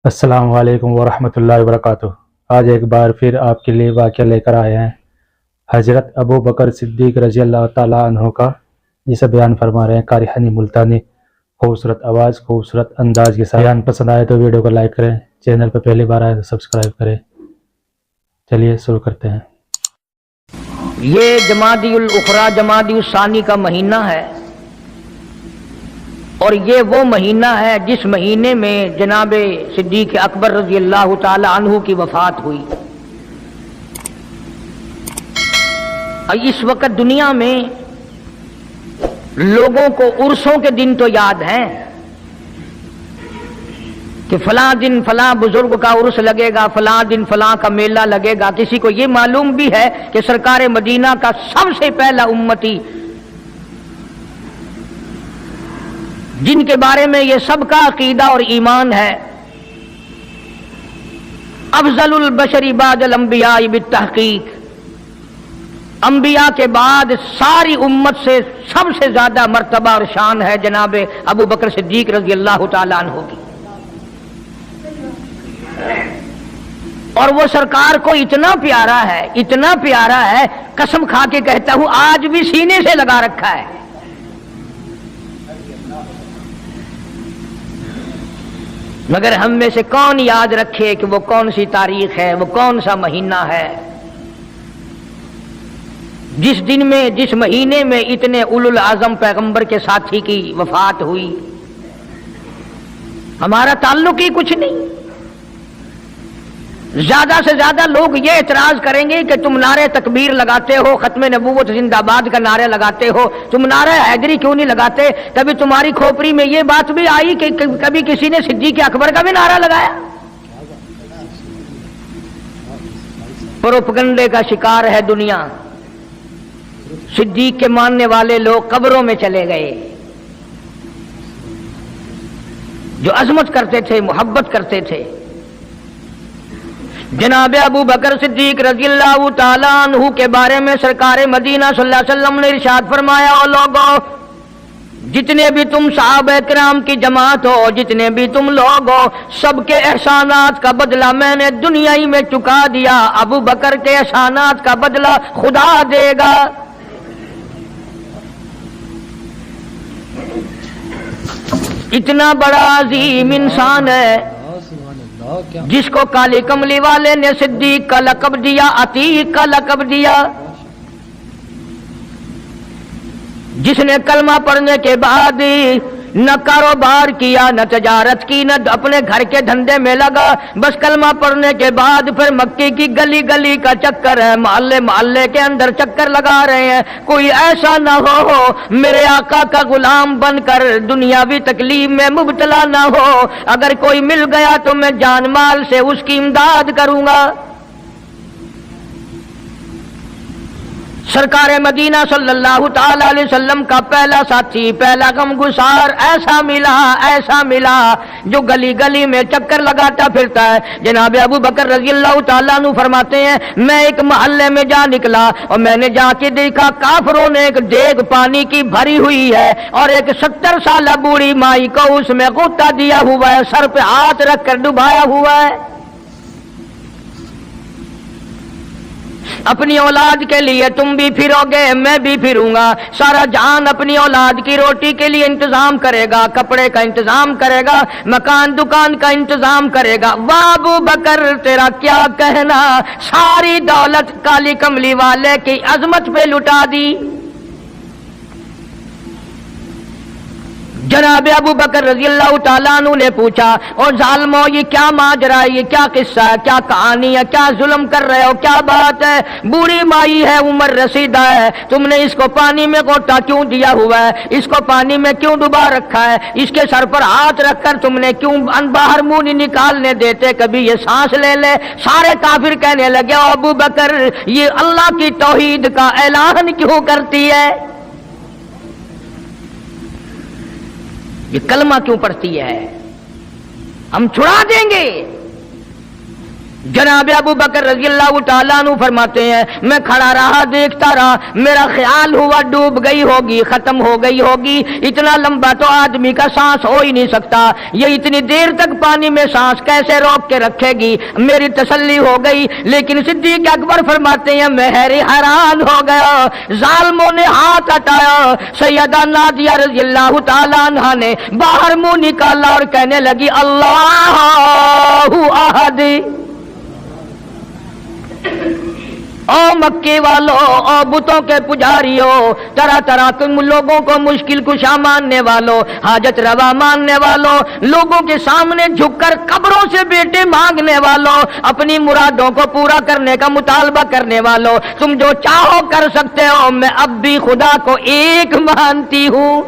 السلام علیکم ورحمۃ اللہ وبرکاتہ۔ آج ایک بار پھر آپ کے لیے واقعہ لے کر آئے ہیں حضرت ابو بکر صدیق رضی اللہ تعالیٰ عنہ کا، جسے بیان فرما رہے ہیں قاری حنی ملتانی، خوبصورت آواز خوبصورت انداز کے ساتھ۔ بیان پسند آئے تو ویڈیو کو لائک کریں، چینل پر پہلی بار آئے تو سبسکرائب کریں۔ چلیے شروع کرتے ہیں۔ یہ جمادی الاخری جمادی الثانی کا مہینہ ہے، اور یہ وہ مہینہ ہے جس مہینے میں جناب صدیق اکبر رضی اللہ تعالی عنہ کی وفات ہوئی۔ اس وقت دنیا میں لوگوں کو عرسوں کے دن تو یاد ہیں کہ فلاں دن فلاں بزرگ کا عرس لگے گا، فلاں دن فلاں کا میلہ لگے گا۔ کسی کو یہ معلوم بھی ہے کہ سرکار مدینہ کا سب سے پہلا امتی، جن کے بارے میں یہ سب کا عقیدہ اور ایمان ہے، افضل البشر بعد الانبیاء بالتحقیق، انبیاء کے بعد ساری امت سے سب سے زیادہ مرتبہ اور شان ہے جناب ابو بکر صدیق رضی اللہ تعالی عنہ کی۔ اور وہ سرکار کو اتنا پیارا ہے، قسم کھا کے کہتا ہوں آج بھی سینے سے لگا رکھا ہے۔ مگر ہم میں سے کون یاد رکھے کہ وہ کون سی تاریخ ہے، وہ کون سا مہینہ ہے جس دن میں، جس مہینے میں اتنے اولو العزم پیغمبر کے ساتھی کی وفات ہوئی۔ ہمارا تعلق ہی کچھ نہیں۔ زیادہ سے زیادہ لوگ یہ اعتراض کریں گے کہ تم نعرہ تکبیر لگاتے ہو، ختم نبوت زندہ باد کا نعرہ لگاتے ہو، تم نعرہ حیدری کیوں نہیں لگاتے؟ کبھی تمہاری کھوپڑی میں یہ بات بھی آئی کہ کبھی کسی نے صدیق اکبر کا بھی نعرہ لگایا؟ پروپگنڈے کا شکار ہے دنیا۔ صدیق کے ماننے والے لوگ قبروں میں چلے گئے، جو عظمت کرتے تھے، محبت کرتے تھے۔ جناب ابو بکر صدیق رضی اللہ تعالی عنہ کے بارے میں سرکار مدینہ صلی اللہ علیہ وسلم نے ارشاد فرمایا، او لوگو، جتنے بھی تم صحابہ کرام کی جماعت ہو، جتنے بھی تم لوگ ہو، سب کے احسانات کا بدلہ میں نے دنیا ہی میں چکا دیا، ابو بکر کے احسانات کا بدلہ خدا دے گا۔ اتنا بڑا عظیم انسان ہے جس کو کالی کملی والے نے صدیق کا لقب دیا، عتیق کا لقب دیا، جس نے کلمہ پڑھنے کے بعد نہ کاروبار کیا، نہ تجارت کی، نہ اپنے گھر کے دھندے میں لگا، بس کلمہ پڑھنے کے بعد پھر مکی کی گلی گلی کا چکر ہے، محلے محلے کے اندر چکر لگا رہے ہیں۔ کوئی ایسا نہ ہو میرے آقا کا غلام بن کر دنیاوی تکلیف میں مبتلا نہ ہو، اگر کوئی مل گیا تو میں جان مال سے اس کی امداد کروں گا۔ سرکار مدینہ صلی اللہ تعالی علیہ وسلم کا پہلا ساتھی، پہلا غمگسار ایسا ملا جو گلی گلی میں چکر لگاتا پھرتا ہے۔ جناب ابو بکر رضی اللہ تعالیٰ عنہ فرماتے ہیں، میں ایک محلے میں جا نکلا اور میں نے جا کے دیکھا کافروں نے ایک دیگ پانی کی بھری ہوئی ہے اور ایک 70 سالہ بوڑھی مائی کو اس میں غوطہ دیا ہوا ہے، سر پہ ہاتھ رکھ کر ڈبایا ہوا ہے۔ اپنی اولاد کے لیے تم بھی پھرو گے، میں بھی پھروں گا۔ سارا جہان اپنی اولاد کی روٹی کے لیے انتظام کرے گا، کپڑے کا انتظام کرے گا، مکان دکان کا انتظام کرے گا۔ واہ ابو بکر تیرا کیا کہنا، ساری دولت کالی کملی والے کی عظمت پہ لٹا دی۔ جناب ابو بکر رضی اللہ تعالیٰ عنہ نے پوچھا، او ظالمو یہ کیا ماجرا ہے، یہ کیا قصہ ہے، کیا کہانی ہے، کیا ظلم کر رہے ہو، کیا بات ہے؟ بوڑھی مائی ہے، عمر رسیدہ ہے، تم نے اس کو پانی میں غوطہ کیوں دیا ہوا ہے، اس کو پانی میں کیوں ڈبا رکھا ہے، اس کے سر پر ہاتھ رکھ کر تم نے کیوں باہر منہ نہیں نکالنے دیتے، کبھی یہ سانس لے لے۔ سارے کافر کہنے لگے، او ابو بکر یہ اللہ کی توحید کا اعلان کیوں کرتی ہے، یہ کلمہ کیوں پڑھتی ہے، ہم چھڑا دیں گے۔ जनाब अबू बकर रजी अल्लाह तआला अन्हु फरमाते हैं, मैं खड़ा रहा, देखता रहा, मेरा ख्याल हुआ डूब गई होगी, खत्म हो गई होगी। इतना लंबा तो आदमी का सांस हो ही नहीं सकता, ये इतनी देर तक पानी में सांस कैसे रोक के रखेगी। मेरी तसल्ली हो गई, लेकिन सिद्दीक अकबर फरमाते हैं मैं हैरान हो गया। जालिमों ने हाथ हटाया, सैयदा नादिया रजी अल्लाह तआला अन्हा ने बाहर मुंह निकाला और कहने लगी अल्लाहु अहद। ओ मक्के वालों, ओ बुतों के पुजारियों, तरह तरह के लोगों को मुश्किल कुशा मानने वालों, हाजत रवा मानने वालों, लोगों के सामने झुककर कब्रों से बेटे मांगने वालों, अपनी मुरादों को पूरा करने का मुतालबा करने वालों, तुम जो चाहो कर सकते हो, मैं अब भी खुदा को एक मानती हूं।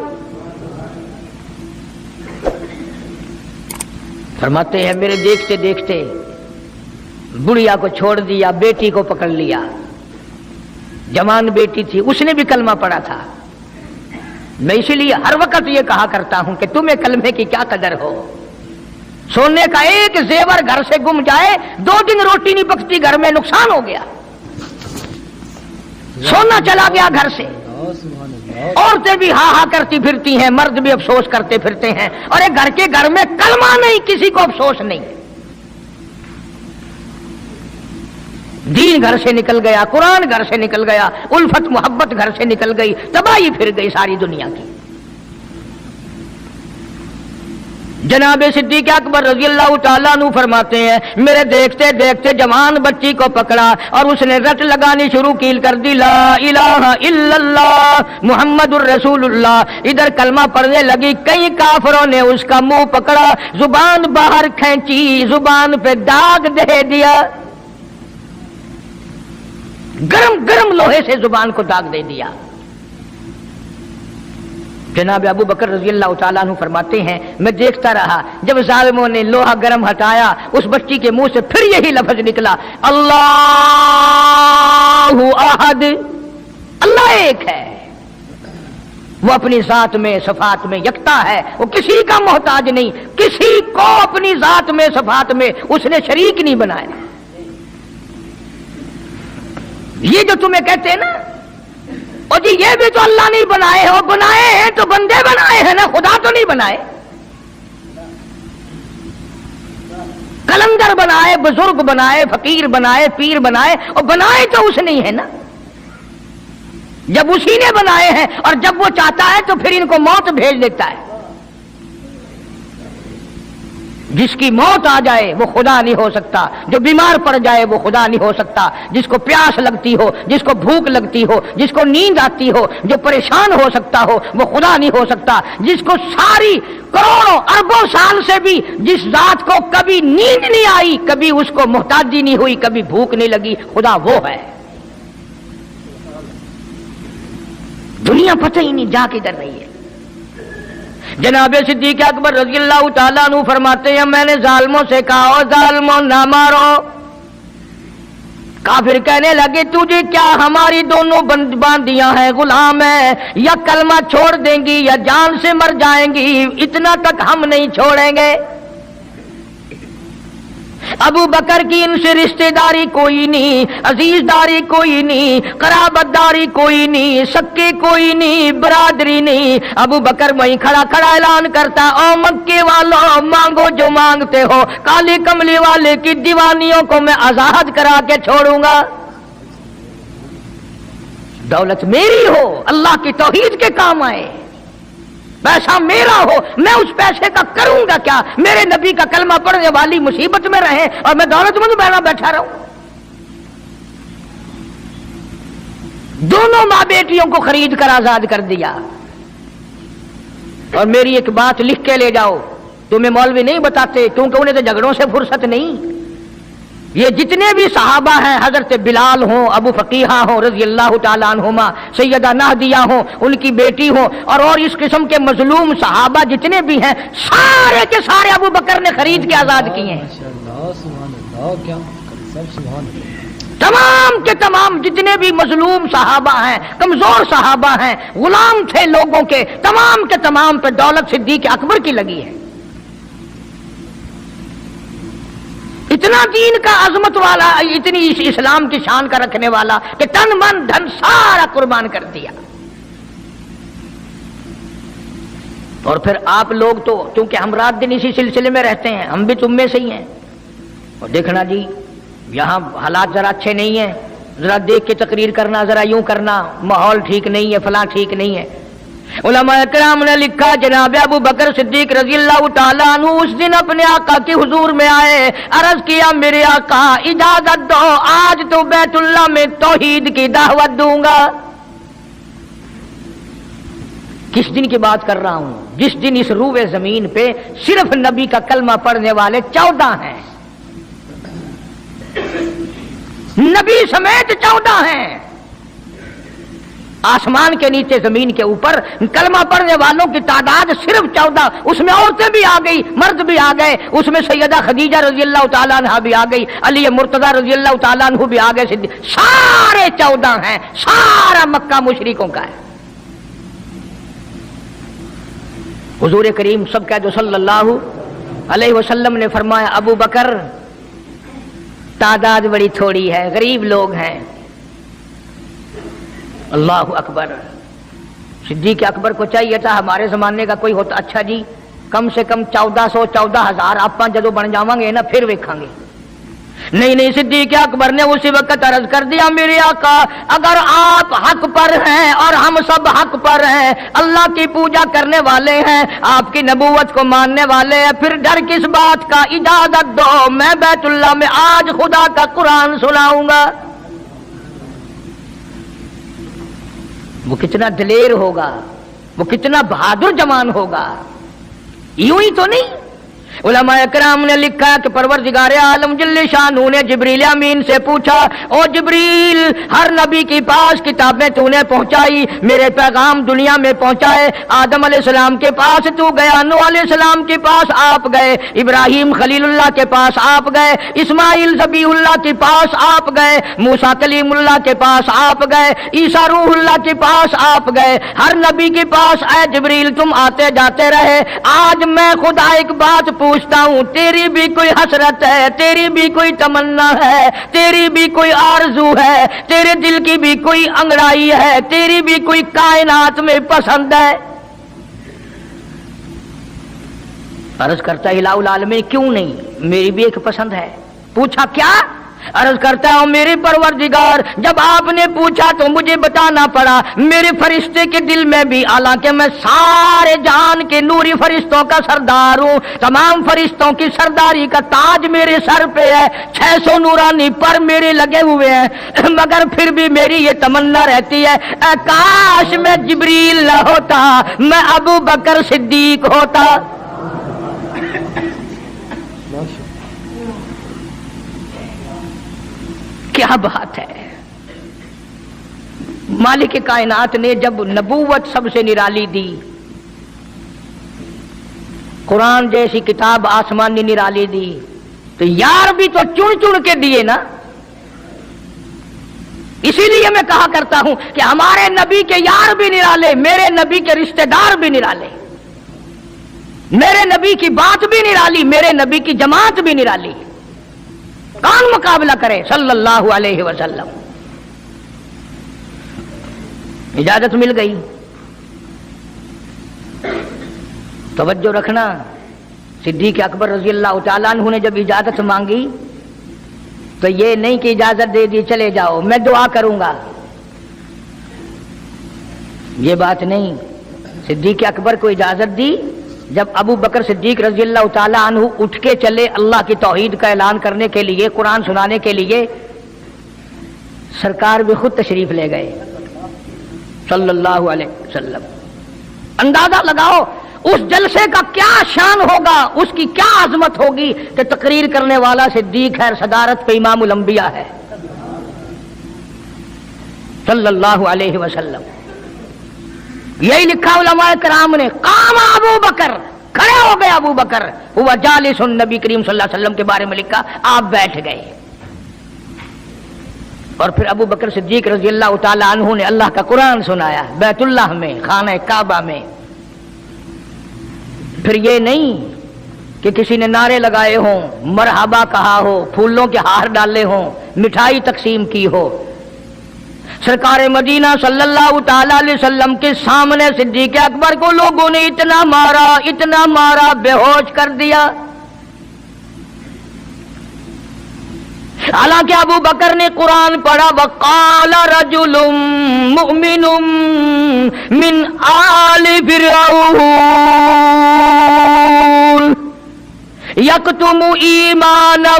फरमाते हैं मेरे देखते देखते बुढ़िया को छोड़ दिया, बेटी को पकड़ लिया। जवान बेटी थी, उसने भी कलमा पढ़ा था। मैं इसीलिए हर वक्त ये कहा करता हूं कि तुम्हें कलमे की क्या कदर हो। सोने का एक जेवर घर से गुम जाए, 2 दिन रोटी नहीं पकती घर में, नुकसान हो गया। सोना चला गया घर से, औरतें भी हा हा करती फिरती हैं, मर्द भी अफसोस करते फिरते हैं। और एक घर में कलमा नहीं, किसी को अफसोस नहीं। दीन घर से निकल गया, कुरान घर से निकल गया, उल्फत मोहब्बत घर से निकल गई, तबाही फिर गई सारी दुनिया की। जनाब सिद्दीक अकबर रजी अल्लाह तआला अन्हु फरमाते हैं मेरे देखते देखते जवान बच्ची को पकड़ा और उसने रट लगानी शुरू की कर दी, ला इलाहा इल्लल्लाह मुहम्मदुर रसूलुल्लाह। इधर कलमा पढ़ने लगी, कई काफरों ने उसका मुंह पकड़ा, जुबान बाहर खींची, जुबान पे दाग दे दिया, गरम गरम लोहे से जुबान को दाग दे दिया। जनाब अबू बकर रजी अल्लाह तआला अन्हु फरमाते हैं मैं देखता रहा, जब जालिमों ने लोहा गरम हटाया, उस बच्ची के मुंह से फिर यही लफ्ज निकला, अल्लाहु अहद। अल्लाह एक है, वो अपनी जात में सफात में यकता है, वो किसी का मोहताज नहीं, किसी को अपनी जात में सफात में उसने शरीक नहीं बनाया। ये जो तुम्हें कहते हैं ना, और जी ये भी तो अल्लाह नहीं बनाए हो, बनाए हैं तो बंदे बनाए हैं ना, खुदा तो नहीं बनाए। कलंदर बनाए, बुजुर्ग बनाए, फकीर बनाए, पीर बनाए, और बनाए तो उसने ही है ना। जब उसी ने बनाए हैं और जब वो चाहता है तो फिर इनको मौत भेज देता है। जिसकी मौत आ जाए वो खुदा नहीं हो सकता, जो बीमार पड़ जाए वो खुदा नहीं हो सकता, जिसको प्यास लगती हो, जिसको भूख लगती हो, जिसको नींद आती हो, जो परेशान हो सकता हो वो खुदा नहीं हो सकता। जिसको सारी करोड़ों अरबों साल से भी जिस जात को कभी नींद नहीं आई, कभी उसको मोहताजी नहीं हुई, कभी भूख नहीं लगी, खुदा वो है। दुनिया पता ही नहीं जा किधर रही है। जनाब सिद्दीक अकबर रज़ी अल्लाह तआला अन्हु फरमाते हैं मैंने जालिमों से कहा, ओ जालिमों ना मारो। काफिर कहने लगे तुझे क्या हमारी दोनों बांदियां हैं, गुलाम है, या कलमा छोड़ देंगी या जान से मर जाएंगी, इतना तक हम नहीं छोड़ेंगे। अबू बकर की इनसे रिश्तेदारी कोई नहीं, अजीजदारी कोई नहीं, कराबतदारी कोई नहीं, सक्के कोई नहीं, बरादरी नहीं। अबू बकर वहीं खड़ा खड़ा ऐलान करता, ओ मक्के वालों मांगो जो मांगते हो, काली कमली वाले की दीवानियों को मैं आजाद करा के छोड़ूंगा। दौलत मेरी हो, अल्लाह की तौहीद के काम आए, पैसा मेरा हो, मैं उस पैसे का करूंगा क्या? मेरे नबी का कलमा पढ़ने वाली मुसीबत में रहे और मैं दौलतमंद बैठा रहूं। दोनों मां बेटियों को खरीद कर आजाद कर दिया। और मेरी एक बात लिख के ले जाओ, तुम्हें मौलवी नहीं बताते क्योंकि उन्हें तो झगड़ों से फुर्सत नहीं। ये जितने भी सहाबा हैं, हजरत बिलाल हो, अबू फकीहा हो रजी अल्लाह ताला अन्हुमा, सैयदा नादिया हो, उनकी बेटी हो, और इस किस्म के मजलूम सहाबा जितने भी हैं, सारे के सारे अबू बकर ने खरीद के आजाद किए हैं। तमाम के तमाम जितने भी मजलूम सहाबा हैं, कमजोर सहाबा हैं, गुलाम थे लोगों के, तमाम के तमाम पे दौलत सिद्दीक अकबर की लगी है। اتنا دین کا عظمت والا، اتنی اسلام کی شان کا رکھنے والا کہ تن من دھن سارا قربان کر دیا. اور پھر آپ لوگ تو چونکہ ہم رات دن اسی سلسلے میں رہتے ہیں، ہم بھی تم میں سے ہی ہیں. اور دیکھنا جی یہاں حالات ذرا اچھے نہیں ہیں، ذرا دیکھ کے تقریر کرنا، ذرا یوں کرنا، ماحول ٹھیک نہیں ہے، فلاں ٹھیک نہیں ہے. علماء کرام نے لکھا جناب ابو بکر صدیق رضی اللہ تعالیٰ عنہ اس دن اپنے آقا کے حضور میں آئے، عرض کیا میرے آقا اجازت دو، آج تو بیت اللہ میں توحید کی دعوت دوں گا. کس دن کی بات کر رہا ہوں؟ جس دن اس روئے زمین پہ صرف نبی کا کلمہ پڑھنے والے 14 ہیں، نبی سمیت 14 ہیں. آسمان کے نیچے زمین کے اوپر کلمہ پڑھنے والوں کی تعداد صرف 14. اس میں عورتیں بھی آ گئی، مرد بھی آ گئے، اس میں سیدہ خدیجہ رضی اللہ تعالیٰ عنہ بھی آ گئی، علی مرتضیٰ رضی اللہ تعالیٰ عنہ بھی آ گئے، سارے 14 ہیں. سارا مکہ مشرکوں کا ہے. حضور کریم سب کہہ دو صلی اللہ علیہ وسلم نے فرمایا ابو بکر تعداد بڑی تھوڑی ہے، غریب لوگ ہیں. اللہ اکبر. صدیق اکبر کو چاہیے تھا ہمارے زمانے کا کوئی ہوتا اچھا جی کم سے کم 1400-14,000 آپ جدو بن جاواں گے نا پھر ویکھاں گے. نہیں، صدیق اکبر نے اسی وقت عرض کر دیا میرے آقا اگر آپ حق پر ہیں اور ہم سب حق پر ہیں، اللہ کی پوجا کرنے والے ہیں، آپ کی نبوت کو ماننے والے ہیں، پھر ڈر کس بات کا؟ اجازت دو میں بیت اللہ میں آج خدا کا قرآن سناؤں گا. وہ کتنا دلیر ہوگا، وہ کتنا بہادر جوان ہوگا. یوں ہی تو نہیں. علماء اکرام نے لکھا کہ پروردگار عالم جل شانہ نے جبریل امین سے پوچھا او جبریل ہر نبی کے پاس کتابیں تو نے پہنچائی، میرے پیغام دنیا میں پہنچائے. آدم علیہ السلام کے پاس تو گیا، نوح علیہ السلام کے پاس آپ گئے، ابراہیم خلیل اللہ کے پاس آپ گئے، اسماعیل ذبیح اللہ کے پاس آپ گئے، موسیٰ کلیم اللہ کے پاس آپ گئے، عیسیٰ روح اللہ کے پاس آپ گئے. ہر نبی کے پاس اے جبریل تم آتے جاتے رہے. آج میں خدا ایک بات پوچھتا ہوں، تیری بھی کوئی حسرت ہے، تیری بھی کوئی تمنا ہے، تیری بھی کوئی آرزو ہے، تیرے دل کی بھی کوئی انگڑائی ہے، تیری بھی کوئی کائنات میں پسند ہے؟ عرض کرتا الہ العالمین کیوں نہیں، میری بھی ایک پسند ہے. پوچھا کیا؟ عرض کرتا ہوں میرے پروردگار جب آپ نے پوچھا تو مجھے بتانا پڑا میرے فرشتے کے دل میں بھی، حالانکہ میں سارے جہان کے نوری فرشتوں کا سردار ہوں، تمام فرشتوں کی سرداری کا تاج میرے سر پہ ہے، 600 نورانی پر میرے لگے ہوئے ہیں، مگر پھر بھی میری یہ تمنا رہتی ہے اے کاش میں جبریل نہ ہوتا، میں ابو بکر صدیق ہوتا. کیا بات ہے. مالک کائنات نے جب نبوت سب سے نرالی دی، قرآن جیسی کتاب آسمانی نرالی دی، تو یار بھی تو چن چن کے دیے نا. اسی لیے میں کہا کرتا ہوں کہ ہمارے نبی کے یار بھی نرالے، میرے نبی کے رشتہ دار بھی نرالے، میرے نبی کی بات بھی نرالی، میرے نبی کی جماعت بھی نرالی. کون مقابلہ کرے صلی اللہ علیہ وسلم. اجازت مل گئی. توجہ رکھنا، صدیق اکبر رضی اللہ تعالیٰ عنہ نے جب اجازت مانگی تو یہ نہیں کہ اجازت دے دی چلے جاؤ میں دعا کروں گا، یہ بات نہیں. صدیق اکبر کو اجازت دی. جب ابو بکر صدیق رضی اللہ تعالیٰ عنہ اٹھ کے چلے اللہ کی توحید کا اعلان کرنے کے لیے، قرآن سنانے کے لیے، سرکار بھی خود تشریف لے گئے صلی اللہ علیہ وسلم. اندازہ لگاؤ اس جلسے کا کیا شان ہوگا، اس کی کیا عظمت ہوگی کہ تقریر کرنے والا صدیق ہے، صدارت پہ امام الانبیاء ہے صلی اللہ علیہ وسلم. یہی لکھا علماء کرام نے، قام ابو بکر، کھڑے ہو گئے ابو بکر، ہوا جالس، نبی کریم صلی اللہ علیہ وسلم کے بارے میں لکھا آپ بیٹھ گئے. اور پھر ابو بکر صدیق رضی اللہ تعالیٰ عنہ نے اللہ کا قرآن سنایا بیت اللہ میں، خانہ کعبہ میں. پھر یہ نہیں کہ کسی نے نعرے لگائے ہوں، مرحبا کہا ہو، پھولوں کے ہار ڈالے ہوں، مٹھائی تقسیم کی ہو، سرکار مدینہ صلی اللہ تعالی علیہ وسلم کے سامنے صدیق اکبر کو لوگوں نے اتنا مارا بے ہوش کر دیا. حالانکہ ابو بکر نے قرآن پڑھا وقال رجل مؤمن من آل فرعون یکتم ایمانہ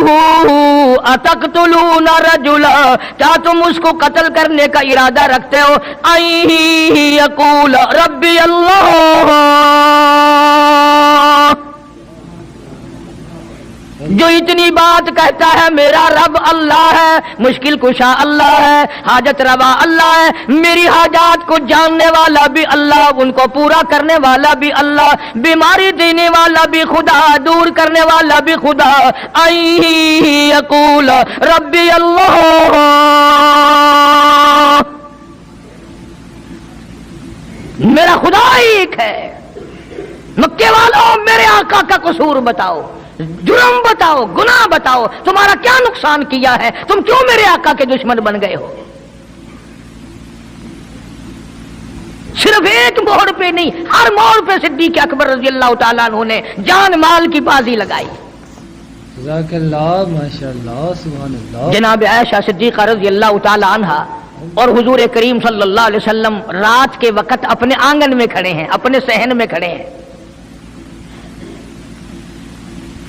اتقتلون رجلا، کیا تم اس کو قتل کرنے کا ارادہ رکھتے ہو ان یقول ربی اللہ، جو اتنی بات کہتا ہے میرا رب اللہ ہے، مشکل کشا اللہ ہے، حاجت روا اللہ ہے، میری حاجات کو جاننے والا بھی اللہ، ان کو پورا کرنے والا بھی اللہ، بیماری دینے والا بھی خدا، دور کرنے والا بھی خدا. ان یقول ربی اللہ، میرا خدا ایک ہے. مکے والوں میرے آقا کا قصور بتاؤ، جرم بتاؤ، گناہ بتاؤ، تمہارا کیا نقصان کیا ہے، تم کیوں میرے آقا کے دشمن بن گئے ہو؟ صرف ایک موڑ پہ نہیں، ہر موڑ پہ صدیق اکبر رضی اللہ تعالیٰ عنہ نے جان مال کی بازی لگائی. جزاک اللہ، ماشاء اللہ، سبحان اللہ. جناب عائشہ صدیقہ رضی اللہ تعالیٰ عنہا اور حضور کریم صلی اللہ علیہ وسلم رات کے وقت اپنے آنگن میں کھڑے ہیں، اپنے صحن میں کھڑے ہیں.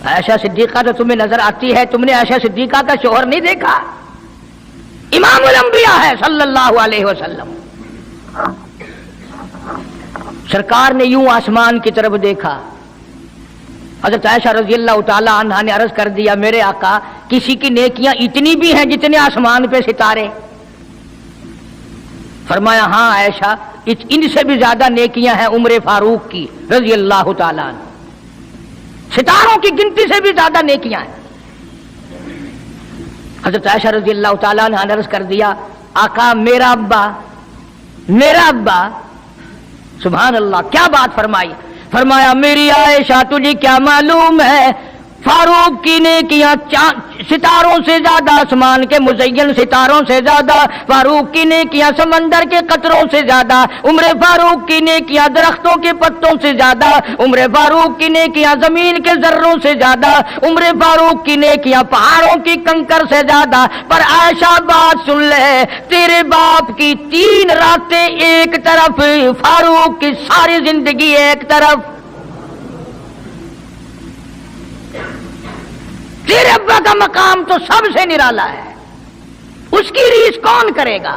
عائشہ صدیقہ تو تمہیں نظر آتی ہے، تم نے عائشہ صدیقہ کا شوہر نہیں دیکھا؟ امام الانبیاء ہے صلی اللہ علیہ وسلم. سرکار نے یوں آسمان کی طرف دیکھا. حضرت عائشہ رضی اللہ تعالی عنہا نے عرض کر دیا میرے آقا کسی کی نیکیاں اتنی بھی ہیں جتنے آسمان پہ ستارے؟ فرمایا ہاں عائشہ، ان سے بھی زیادہ نیکیاں ہیں عمر فاروق کی رضی اللہ تعالی عنہ، ستاروں کی گنتی سے بھی زیادہ نیکیاں ہیں. حضرت عائشہ رضی اللہ تعالیٰ عنہ نے عرض کر دیا آقا میرا ابا. سبحان اللہ، کیا بات فرمائی. فرمایا میری عائشہ تجھے کیا معلوم ہے فاروق کی نیکیاں ستاروں سے زیادہ، آسمان کے مزین ستاروں سے زیادہ، فاروق کی نیکیاں سمندر کے قطروں سے زیادہ، عمر فاروق کی نیکیاں درختوں کے پتوں سے زیادہ، عمر فاروق کی نیکیاں زمین کے ذروں سے زیادہ، عمر فاروق کی نیکیاں پہاڑوں کی کنکر سے زیادہ. پر عائشہ بات سن لے، تیرے باپ کی 3 راتیں ایک طرف، فاروق کی ساری زندگی ایک طرف. تیرے ابا کا مقام تو سب سے نرالا ہے، اس کی ریس کون کرے گا؟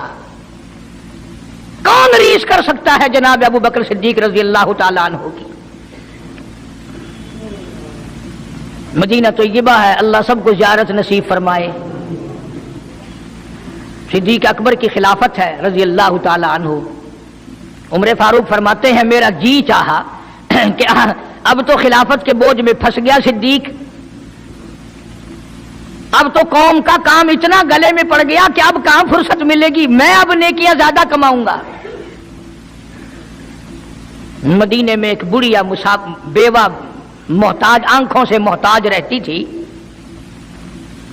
کون ریس کر سکتا ہے جناب ابو بکر صدیق رضی اللہ تعالیٰ عنہ کی؟ مدینہ طیبہ ہے، اللہ سب کو زیارت نصیب فرمائے. صدیق اکبر کی خلافت ہے رضی اللہ تعالیٰ عنہ. عمر فاروق فرماتے ہیں میرا جی چاہا کہ اب تو خلافت کے بوجھ میں پھنس گیا صدیق، اب تو قوم کا کام اتنا گلے میں پڑ گیا کہ اب کہاں فرصت ملے گی، میں اب نیکیاں زیادہ کماؤں گا. مدینے میں ایک بڑھیا بیوہ محتاج، آنکھوں سے محتاج رہتی تھی.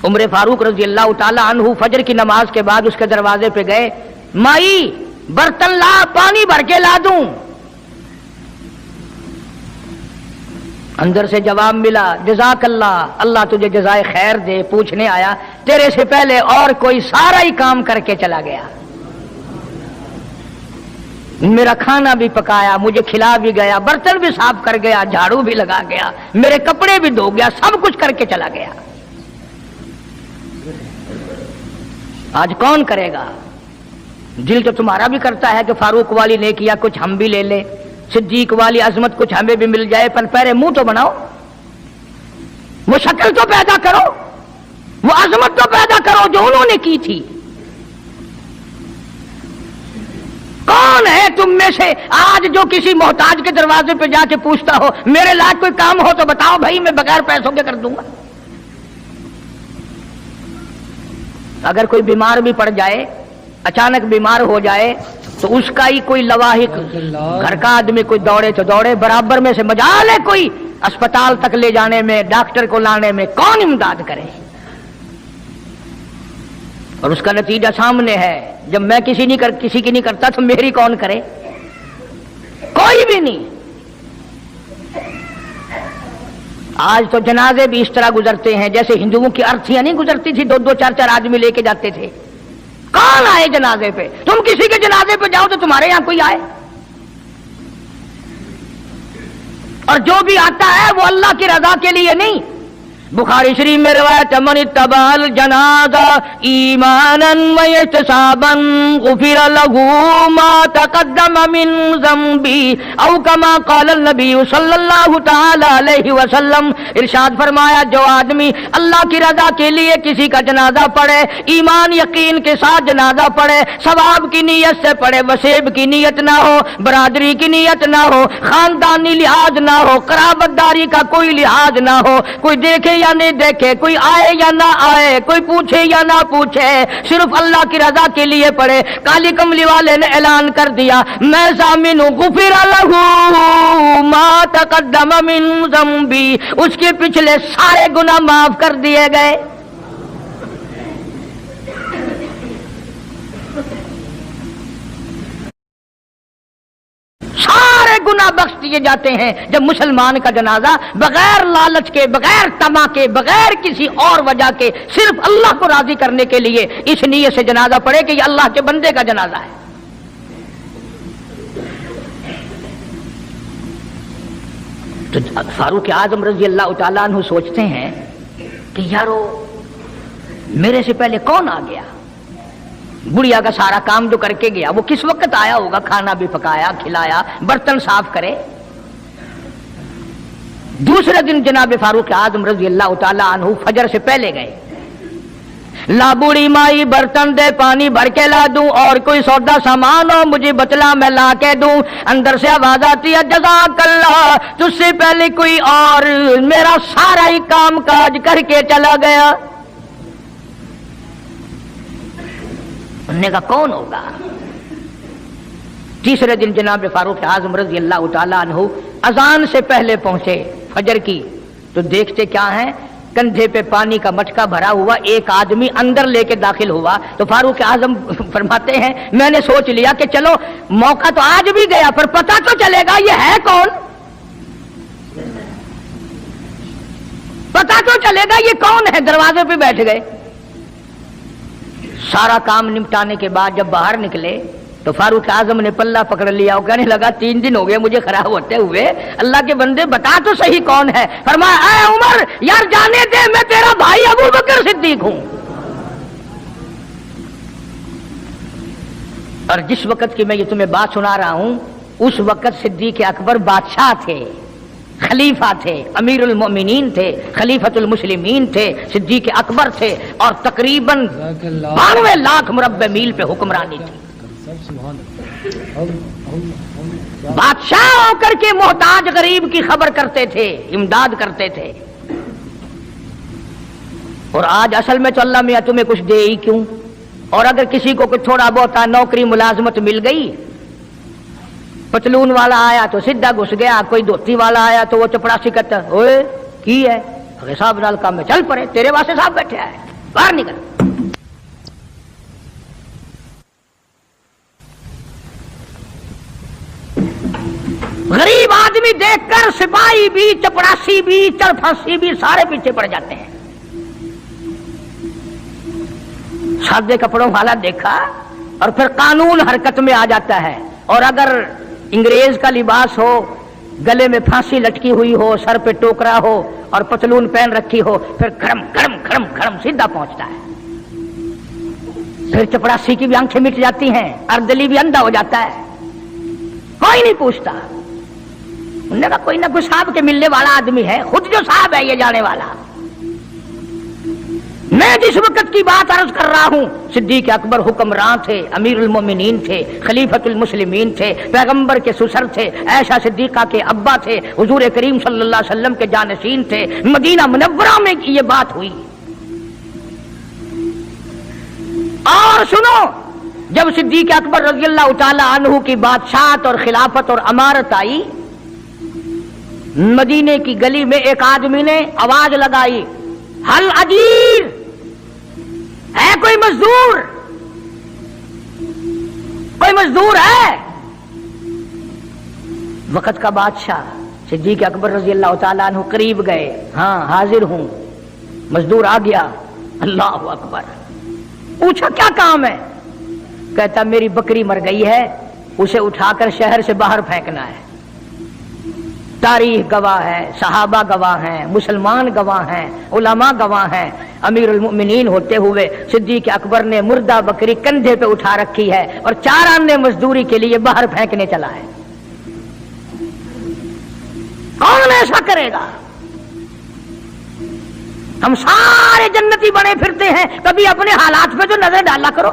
عمر فاروق رضی اللہ تعالی عنہ فجر کی نماز کے بعد اس کے دروازے پہ گئے، مائی برتن لا، پانی بھر کے لا دوں. اندر سے جواب ملا جزاک اللہ، اللہ تجھے جزائے خیر دے. پوچھنے آیا تیرے سے پہلے اور کوئی سارا ہی کام کر کے چلا گیا، میرا کھانا بھی پکایا، مجھے کھلا بھی گیا، برتن بھی صاف کر گیا، جھاڑو بھی لگا گیا، میرے کپڑے بھی دھو گیا، سب کچھ کر کے چلا گیا. آج کون کرے گا؟ دل تو تمہارا بھی کرتا ہے کہ فاروق والی نیکیاں کچھ ہم بھی لے لیں، صدیق والی عظمت کچھ ہمیں بھی مل جائے، پر پہلے منہ تو بناؤ، وہ شکل تو پیدا کرو، وہ عظمت تو پیدا کرو جو انہوں نے کی تھی. کون ہے تم میں سے آج جو کسی محتاج کے دروازے پہ جا کے پوچھتا ہو میرے لائق کوئی کام ہو تو بتاؤ بھائی میں بغیر پیسوں کے کر دوں گا؟ اگر کوئی بیمار بھی پڑ جائے، اچانک بیمار ہو جائے تو اس کا ہی کوئی لواحق، گھر کا آدمی کوئی دوڑے تو دوڑے، برابر میں سے مجال ہے کوئی अस्पताल तक ले जाने में, डॉक्टर को लाने में कौन इमदाद करे? और उसका नतीजा सामने है। जब मैं किसी की नहीं करता तो मेरी कौन करे? कोई भी नहीं। आज तो जनाजे भी इस तरह गुजरते हैं जैसे हिंदुओं की अर्थियां नहीं गुजरती थी, 2-2 4-4 आदमी लेके जाते थे। कौन आए जनाजे पे? तुम किसी के जनाजे पे जाओ तो तुम्हारे यहां कोई आए, और जो भी आता है वो अल्लाह की रजा के लिए नहीं। बुखारी शरीफ में रिवायत, मन तबाल जनाजा ईमानन व इहतिसाबन गुफिर लहू मा तक़द्दम मिन ज़ंबी औ कमा क़ाल नबी सल्लल्लाहु तआला अलैहि वसल्लम। इरशाद फरमाया, जो आदमी अल्लाह की रजा के लिए किसी का जनाजा पढ़े, ईमान यकीन के साथ जनाजा पढ़े, सवाब की नीयत से पढ़े, वसेब की नीयत ना हो, बरादरी की नीयत ना हो, खानदानी लिहाज ना हो, कराबतदारी का कोई लिहाज ना हो, कोई देखे या नहीं देखे, कोई आए या ना आए, कोई पूछे या ना पूछे, सिर्फ अल्लाह की रजा के लिए पढ़े। काली कमली वाले ने ऐलान कर दिया, मैं ज़ामिन हूं गुफिर लहू मा तक़द्दम मिन ज़ंबी, उसके पिछले सारे गुनाह माफ कर दिए गए। सारे गुनाह बख्श दिए जाते हैं जब मुसलमान का जनाजा बगैर लालच के, बगैर तमा के, बगैर किसी और वजह के, सिर्फ अल्लाह को राजी करने के लिए इस नीयत से जनाजा पढ़े कि ये अल्लाह के बंदे का जनाजा है। तो फारूक आजम रजी अल्लाह तआला अन्हु सोचते हैं कि यारो मेरे से पहले कौन आ गया? बुढ़िया का सारा काम जो करके गया वो किस वक्त आया होगा? खाना भी पकाया, खिलाया, बर्तन साफ करे। दूसरे दिन जनाब फारूक आजम रजी अल्लाह तआला अन्हु फजर से पहले गए। ला बूढ़ी माई बर्तन दे, पानी भर के ला दूं, और कोई सौदा सामान हो मुझे बतला, मैं ला के दूं। अंदर से आवाज आती है, जज़ाकल्लाह, तुझसे पहले कोई और मेरा सारा ही काम काज करके चला गया। उन्होंने कहा कौन होगा? तीसरे दिन जनाब फारूक आजम रजी अल्लाह तआला अन्हु अजान से पहले पहुंचे फजर की, तो देखते क्या है, कंधे पे पानी का मटका भरा हुआ एक आदमी अंदर लेके दाखिल हुआ। तो फारूक आजम फरमाते हैं, मैंने सोच लिया कि चलो मौका तो आज भी गया, पर पता तो चलेगा ये है कौन, पता तो चलेगा ये कौन है। दरवाजे पे बैठ गए। सारा काम निपटाने के बाद जब बाहर निकले तो फारूक आजम ने पल्ला पकड़ लिया और कहने लगा, 3 दिन हो गए मुझे खराब होते हुए, अल्लाह के बंदे बता तो सही कौन है। फरमाया, ऐ उमर यार जाने दे, मैं तेरा भाई अबू बकर सिद्दीक हूं। और जिस वक्त की मैं ये तुम्हें बात सुना रहा हूं, उस वक्त सिद्दीक अकबर बादशाह थे, खलीफा थे, अमीरुल मोमिनीन थे, खलीफतुल मुस्लिमीन थे, सिद्दीक अकबर थे, और तकरीबन 92 लाख मुरब्बे मील पे हुक्मरानी थी। बादशाह होकर के मोहताज गरीब की खबर करते थे, इमदाद करते थे। और आज असल में तो अल्लाह मियां तुम्हें कुछ दे ही क्यों? और अगर किसी को कुछ थोड़ा बहुत नौकरी मुलाजमत मिल गई, पतलून वाला आया तो सीधा घुस गया, कोई धोती वाला आया तो वो चपड़ासी कहता, ओए की है? अरे साहब नाल काम में चल पड़े, तेरे वास्ते साहब बैठे है, बाहर निकल। गरीब आदमी देखकर सिपाही भी, चपड़ासी भी, चरफासी भी सारे पीछे पड़ जाते हैं। सादे कपड़ों वाला देखा और फिर कानून हरकत में आ जाता है। और अगर अंग्रेज का लिबास हो, गले में फांसी लटकी हुई हो, सर पे टोकरा हो और पतलून पहन रखी हो, फिर खड़म खड़म खड़म खड़म सीधा पहुंचता है। फिर चपड़ासी की भी आंखें मिट जाती हैं, अर्दली भी अंधा हो जाता है, कोई नहीं पूछता। उन्होंने कहा कोई ना कोई साहब के मिलने वाला आदमी है, खुद जो साहब है ये जाने वाला। मैं जिस वक्त की बात अर्ज कर रहा हूं, सिद्दीक अकबर हुक्मरान थे, अमीरुल मोमिनीन थे, खलीफतुल मुस्लिमीन थे, पैगंबर के सुसर थे, ऐशा सिद्दीका के अब्बा थे, हुजूर करीम सल्लल्लाहु अलैहि वसल्लम के जानशीन थे। मदीना मुनव्वरा में ये बात हुई। और सुनो, जब सिद्दीक अकबर रज़ियल्लाहु ताला अन्हु की बादशाहत और खिलाफत और अमारत आई, मदीने की गली में एक आदमी ने आवाज लगाई, हल अजीर, है कोई मजदूर, कोई मजदूर है? वक्त का बादशाह सिद्दीक अकबर रजी अल्लाह तआला अन्हु करीब गए, हाँ हाजिर हूं। मजदूर आ गया, अल्लाह अकबर। पूछा क्या काम है? कहता मेरी बकरी मर गई है, उसे उठाकर शहर से बाहर फेंकना है। तारीख गवाह है, सहाबा गवाह हैं, मुसलमान गवाह हैं, उलमा गवाह हैं। अमीरुल मोमिनीन होते हुए सिद्दीक अकबर ने मुर्दा बकरी कंधे पे उठा रखी है और 4 आने मजदूरी के लिए बाहर फेंकने चला है। कौन ऐसा करेगा? हम सारे जन्नती बने फिरते हैं, कभी अपने हालात पे तो नजर डाला करो।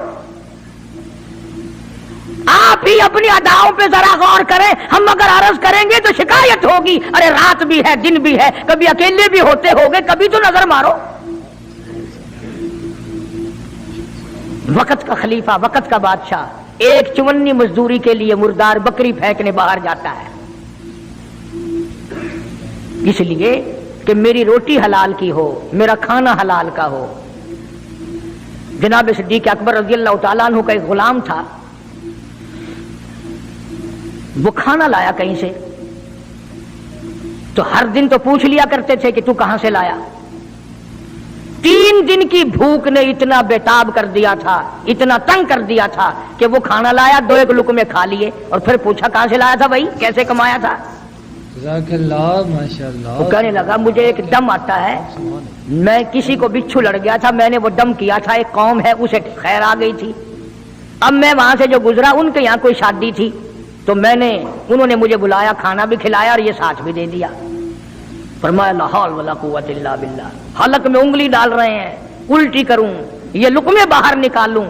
आप ही अपनी अदाओं पे जरा गौर करें। हम अगर अर्ज करेंगे तो शिकायत होगी, अरे रात भी है दिन भी है, कभी अकेले भी होते होंगे, कभी तो नजर मारो। वक्त का खलीफा, वक्त का बादशाह एक चुवन्नी मजदूरी के लिए मुर्दार बकरी फेंकने बाहर जाता है, इसलिए कि मेरी रोटी हलाल की हो, मेरा खाना हलाल का हो। जनाब सिद्दीक अकबर रज़ी अल्लाह तआला अन्हु का एक गुलाम था, वो खाना लाया कहीं से, तो हर दिन तो पूछ लिया करते थे कि तू कहां से लाया। 3 दिन की भूख ने इतना बेताब कर दिया था, इतना तंग कर दिया था कि वो खाना लाया, 2 लुकमे खा लिए और फिर पूछा कहां से लाया था भाई, कैसे कमाया था? माशाअल्लाह। वो कहने लगा मुझे एक दम आता है, मैं किसी को बिच्छू लड़ गया था, मैंने वो दम किया था, एक कौम है उसे खैर आ गई थी। अब मैं वहां से जो गुजरा, उनके यहाँ कोई शादी थी, तो उन्होंने मुझे बुलाया, खाना भी खिलाया और ये साथ भी दे दिया। फरमाया ला हौल वला कुव्वत इल्ला बिल्लाह। हलक में उंगली डाल रहे हैं, उल्टी करूं, ये लुकमे बाहर निकालूं।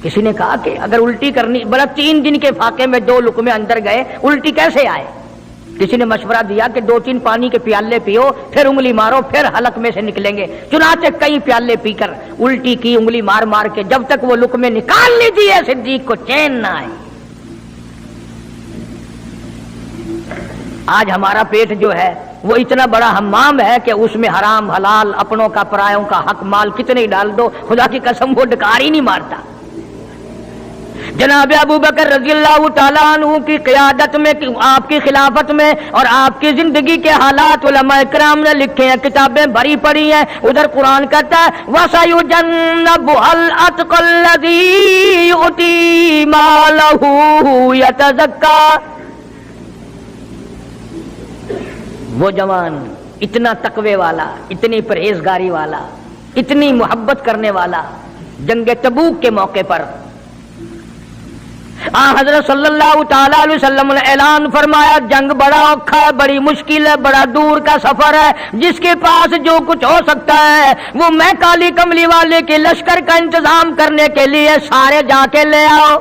किसी ने कहा कि अगर उल्टी करनी, बड़ा 3 दिन के फाके में 2 लुकमे अंदर गए, उल्टी कैसे आए? किसी ने मशवरा दिया कि 2-3 पानी के प्याले पियो, फिर उंगली मारो, फिर हलक में से निकलेंगे। चुनाचे कई प्याले पीकर उल्टी की, उंगली मार मार के, जब तक वो लुकमे निकाल ली दिए सिद्दीक को चैन ना आए। आज हमारा पेट जो है वो इतना बड़ा हम्माम है कि उसमें हराम हलाल, अपनों का परायों का हक माल कितने ही डाल दो, खुदा की कसम वो डकार ही नहीं मारता। जनाब अबू बकर रज़ियल्लाहु ताला अन्हु की क़ियादत में, आपकी खिलाफत में और आपकी जिंदगी के हालात उलमा इकराम ने लिखे हैं, किताबें भरी पड़ी हैं। उधर कुरान कहता है वसयुजन्नबुल अत्क़ल्लज़ी युती मालहू यतज़क्का। वो जवान इतना तकवे वाला, इतनी परहेजगारी वाला, इतनी मोहब्बत करने वाला, जंग तबूक के मौके पर हजरत सल्लल्लाहु ताला अलैहि वसल्लम ने ऐलान फरमाया, जंग बड़ा औखा है, बड़ी मुश्किल है, बड़ा दूर का सफर है, जिसके पास जो कुछ हो सकता है वो मैं काली कमली वाले के लश्कर का इंतजाम करने के लिए सारे जाके ले आओ।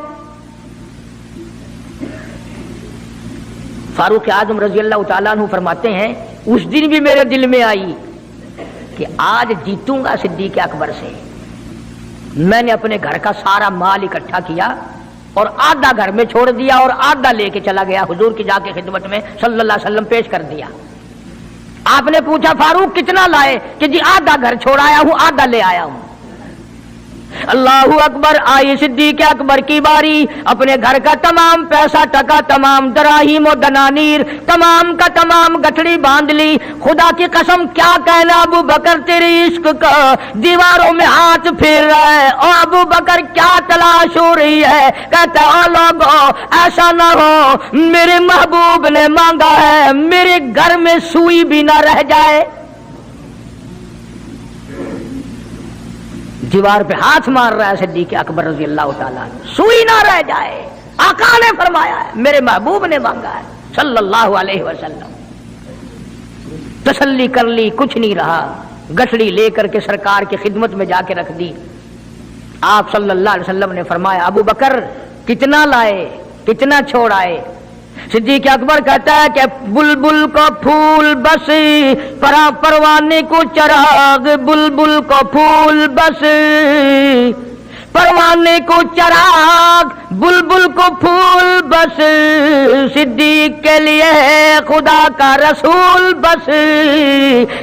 फारूक आजम रजी अल्लाह तआला अन्हु फरमाते हैं, उस दिन भी मेरे दिल में आई कि आज जीतूंगा सिद्दीक अकबर से। मैंने अपने घर का सारा माल इकट्ठा किया और आधा घर में छोड़ दिया और आधा लेके चला गया हुजूर की जाके खिदमत में सल्लल्लाहु अलैहि वसल्लम पेश कर दिया। आपने पूछा फारूक कितना लाए? कि जी आधा घर छोड़ आया हूं, आधा ले आया हूं। अल्लाहू अकबर। आई सिद्दीक अकबर की बारी, अपने घर का तमाम पैसा टका, तमाम दराहिम और दनानीर, तमाम का तमाम गठड़ी बांध ली। खुदा की कसम क्या कहना अबू बकर, तेरे इश्क का दीवारों में हाथ फेर रहा है। और अबू बकर क्या तलाश हो रही है? कहता ओ लोगों, ऐसा ना हो मेरे महबूब ने मांगा है मेरे घर में सुई भी ना रह जाए। दीवार पे हाथ मार रहा है सिद्दीक अकबर रज़ी अल्लाह ताला, सुई ना रह जाए। आका ने फरमाया है, मेरे महबूब ने मांगा है सल्लल्लाहु अलैहि वसल्लम। तसल्ली कर ली, कुछ नहीं रहा। गठड़ी लेकर के सरकार की खिदमत में जाके रख दी। आप सल्लल्लाहु अलैहि वसल्लम ने फरमाया, अबू बकर कितना लाए, कितना छोड़ आए? सिद्दीक अकबर कहता है कि बुलबुल को फूल बस, परवाने को चराग, बुलबुल को फूल बस, परवाने को चराग, बुलबुल को फूल, बस सिद्दीक के लिए है खुदा का रसूल। बस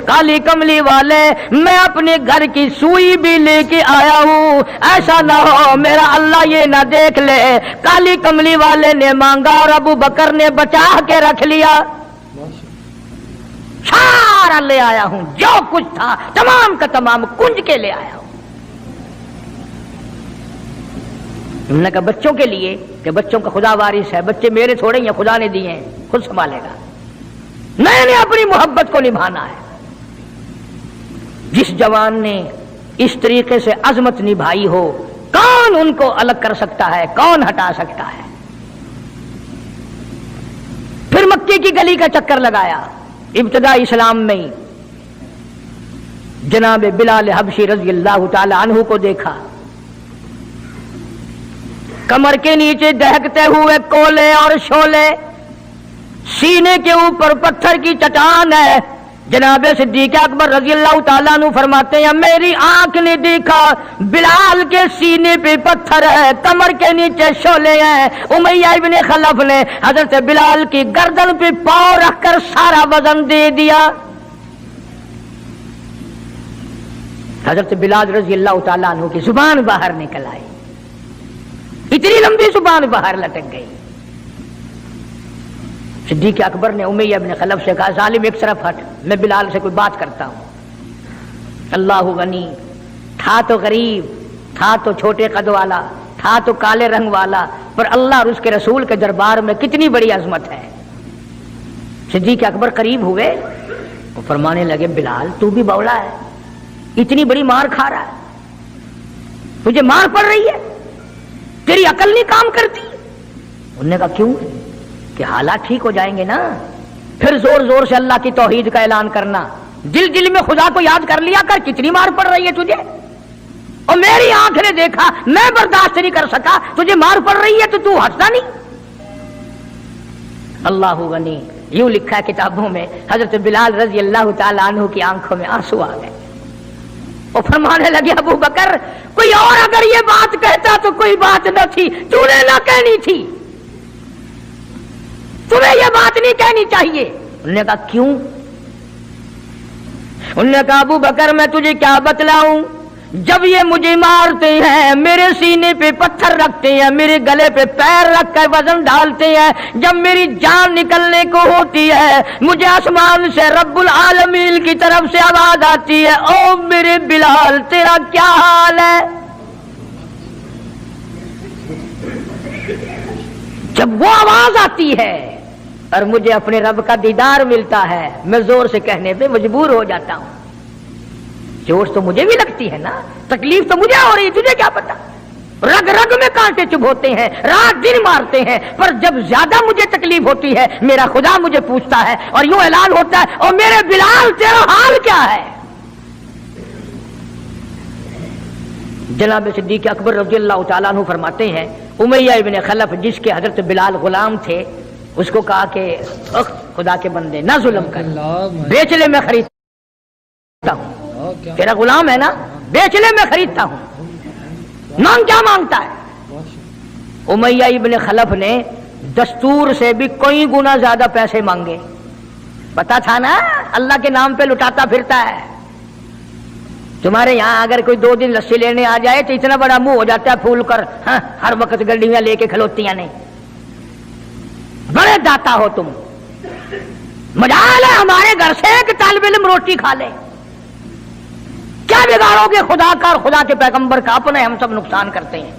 काली कमली वाले, मैं अपने घर की सुई भी लेके आया हूँ, ऐसा ना हो मेरा अल्लाह ये ना देख ले काली कमली वाले ने मांगा और अबू बकर ने बचा के रख लिया। सारा ले आया हूँ, जो कुछ था तमाम का तमाम कुंज के ले आया हूँ। उन्होंने कहा बच्चों के लिए, कि बच्चों का खुदा वारिस है, बच्चे मेरे थोड़े ही खुदा ने दिए हैं, खुद संभालेगा। मैंने अपनी मोहब्बत को निभाना है। जिस जवान ने इस तरीके से अजमत निभाई हो, कौन उनको अलग कर सकता है, कौन हटा सकता है। फिर मक्के की गली का चक्कर लगाया। इब्तिदा इस्लाम में जनाब बिलाल हबशी रज़ी अल्लाह ताला अन्हु को देखा, कमर के नीचे दहकते हुए कोले और शोले, सीने के ऊपर पत्थर की चट्टान है। जनाब सिद्दीक अकबर रज़ी अल्लाह ताला अन्हु फरमाते हैं, मेरी आंख ने देखा बिलाल के सीने पे पत्थर है, कमर के नीचे शोले हैं। उमैया इब्ने खलफ ने हजरत बिलाल की गर्दन पे पांव रखकर सारा वजन दे दिया। हजरत बिलाल रज़ी अल्लाह ताला अन्हु की जुबान बाहर निकल आई, इतनी लंबी जुबान बाहर लटक गई। सिद्दीक अकबर ने उमैया इब्ने खलफ से कहा, जालिम एक तरफ हट, मैं बिलाल से कोई बात करता हूं। अल्लाहु गनी, था तो गरीब, था तो छोटे कद वाला, था तो काले रंग वाला, पर अल्लाह और उसके रसूल के दरबार में कितनी बड़ी अजमत है। सिद्दीक अकबर करीब हुए, वो फरमाने लगे, बिलाल तू भी बौला है, इतनी बड़ी मार खा रहा है, तुझे मार पड़ रही है, तेरी अकल नहीं काम करती। उन्होंने कहा क्यों? कि हालात ठीक हो जाएंगे ना। फिर जोर जोर से अल्लाह की तौहीद का ऐलान करना, दिल दिल में खुदा को याद कर लिया कर, कितनी मार पड़ रही है तुझे, और मेरी आंख ने देखा, मैं बर्दाश्त नहीं कर सका, तुझे मार पड़ रही है तो तू हंसता नहीं। अल्लाहु गनी, यूं लिखा है किताबों में, हजरत बिलाल रज़ी अल्लाह ताला अन्हु की आंखों में आंसू आ गए। वो फरमाने लगे, अबू बकर कोई और अगर ये बात कहता तो कोई बात न थी, तूने ना कहनी थी, तुम्हें ये बात नहीं कहनी चाहिए। उन्होंने कहा क्यों? उन्होंने कहा अबू बकर मैं तुझे क्या बतलाऊं, जब ये मुझे मारते हैं, मेरे सीने पे पत्थर रखते हैं, मेरे गले पे पैर रख कर वजन डालते हैं, जब मेरी जान निकलने को होती है, मुझे आसमान से रब्बुल आलमीन की तरफ से आवाज आती है, ओ मेरे बिलाल तेरा क्या हाल है। जब वो आवाज आती है और मुझे अपने रब का दीदार मिलता है, मैं जोर से कहने पे मजबूर हो जाता हूं। जोश तो मुझे भी लगती है ना, तकलीफ तो मुझे हो रही, तुझे क्या पता। रग रग में कांटे चुभोते हैं, रात दिन मारते हैं, पर जब ज्यादा मुझे तकलीफ होती है, मेरा खुदा मुझे पूछता है और यूं ऐलान होता है, और मेरे बिलाल तेरा हाल क्या है। जनाब सिद्दीक अकबर रज़ी अल्लाह ताला अन्हु फरमाते हैं, उमैया इब्ने खलफ जिसके हजरत बिलाल गुलाम थे, उसको कहा कि खुदा के बंदे ना जुल्म कर, बेच ले मैं खरीदता हूं, तेरा गुलाम है ना, बेच ले मैं खरीदता हूं, मांग क्या मांगता है। उमैया इब्ने खलफ ने दस्तूर से भी कई गुना ज्यादा पैसे मांगे, पता था ना अल्लाह के नाम पे लुटाता फिरता है। तुम्हारे यहाँ अगर कोई 2 दिन लस्सी लेने आ जाए तो इतना बड़ा मुंह हो जाता है फूल कर, हाँ, हर वक्त गड्डियां लेके खलोतियां नहीं, बड़े दाता हो तुम। मजाल है हमारे घर से एक तालिब इल्म रोटी खा ले, क्या बिगाड़ोगे खुदा का और खुदा के पैगंबर का, अपने हम सब नुकसान करते हैं।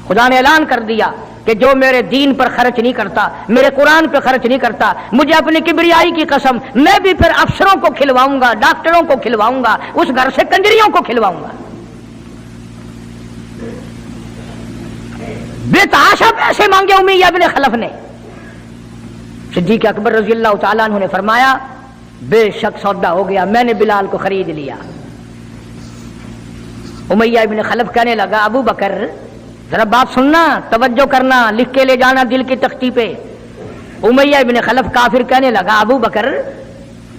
खुदा ने ऐलान कर दिया कि जो मेरे दीन पर खर्च नहीं करता, मेरे कुरान पर खर्च नहीं करता, मुझे अपनी किबरियाई की कसम, मैं भी फिर अफसरों को खिलवाऊंगा, डॉक्टरों को खिलवाऊंगा, उस घर से कंजरियों को खिलवाऊंगा। बेतहाशा पैसे मांगे उमैया इब्ने खलफ ने। सिद्दीक अकबर रज़ी अल्लाह ताला अन्हु ने फरमाया, बेशक सौदा हो गया, मैंने बिलाल को खरीद लिया। उमैया इब्ने खलफ कहने लगा, अबू बकर जरा बात सुनना, तवज्जो करना, लिख के ले जाना दिल की तख्ती पे। उमैया इब्ने खलफ काफिर कहने लगा, अबू बकर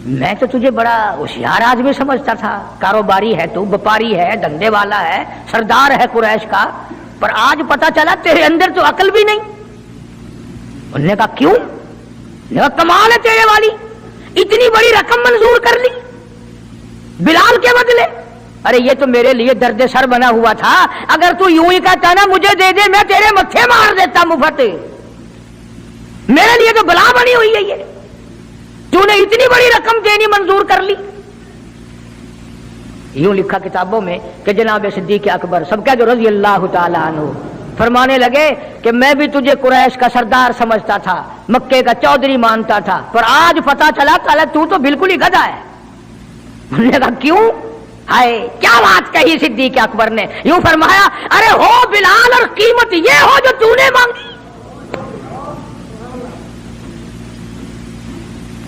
मैं तो तुझे बड़ा होशियार आदमी समझता था, कारोबारी है तू, व्यापारी है, धंधे वाला है, सरदार है कुरैश का, पर आज पता चला तेरे अंदर तो अकल भी नहीं। उन्होंने कहा क्यों? उन्होंने कहा कमाल है तेरे वाली, इतनी बड़ी रकम मंजूर कर ली बिलाल के बदले। अरे ये तो मेरे लिए दर्द सर बना हुआ था, अगर तू यूं ही कहता ना मुझे दे दे, मैं तेरे मत्थे मार देता मुफ्त। मेरे लिए तो बला बनी हुई है ये, तूने इतनी बड़ी रकम देनी मंजूर कर ली। यूं लिखा किताबों में कि जनाब सिद्दीक अकबर सबका जो रजी अल्लाह ताला अन्हु फरमाने लगे कि मैं भी तुझे कुरैश का सरदार समझता था, मक्के का चौधरी मानता था, पर आज पता चला कल तू तो बिल्कुल ही गधा है। उन्होंने कहा क्यों? हाय क्या बात कही सिद्दीक अकबर ने, यूं फरमाया अरे हो बिलाल और कीमत ये हो जो तूने मांगी।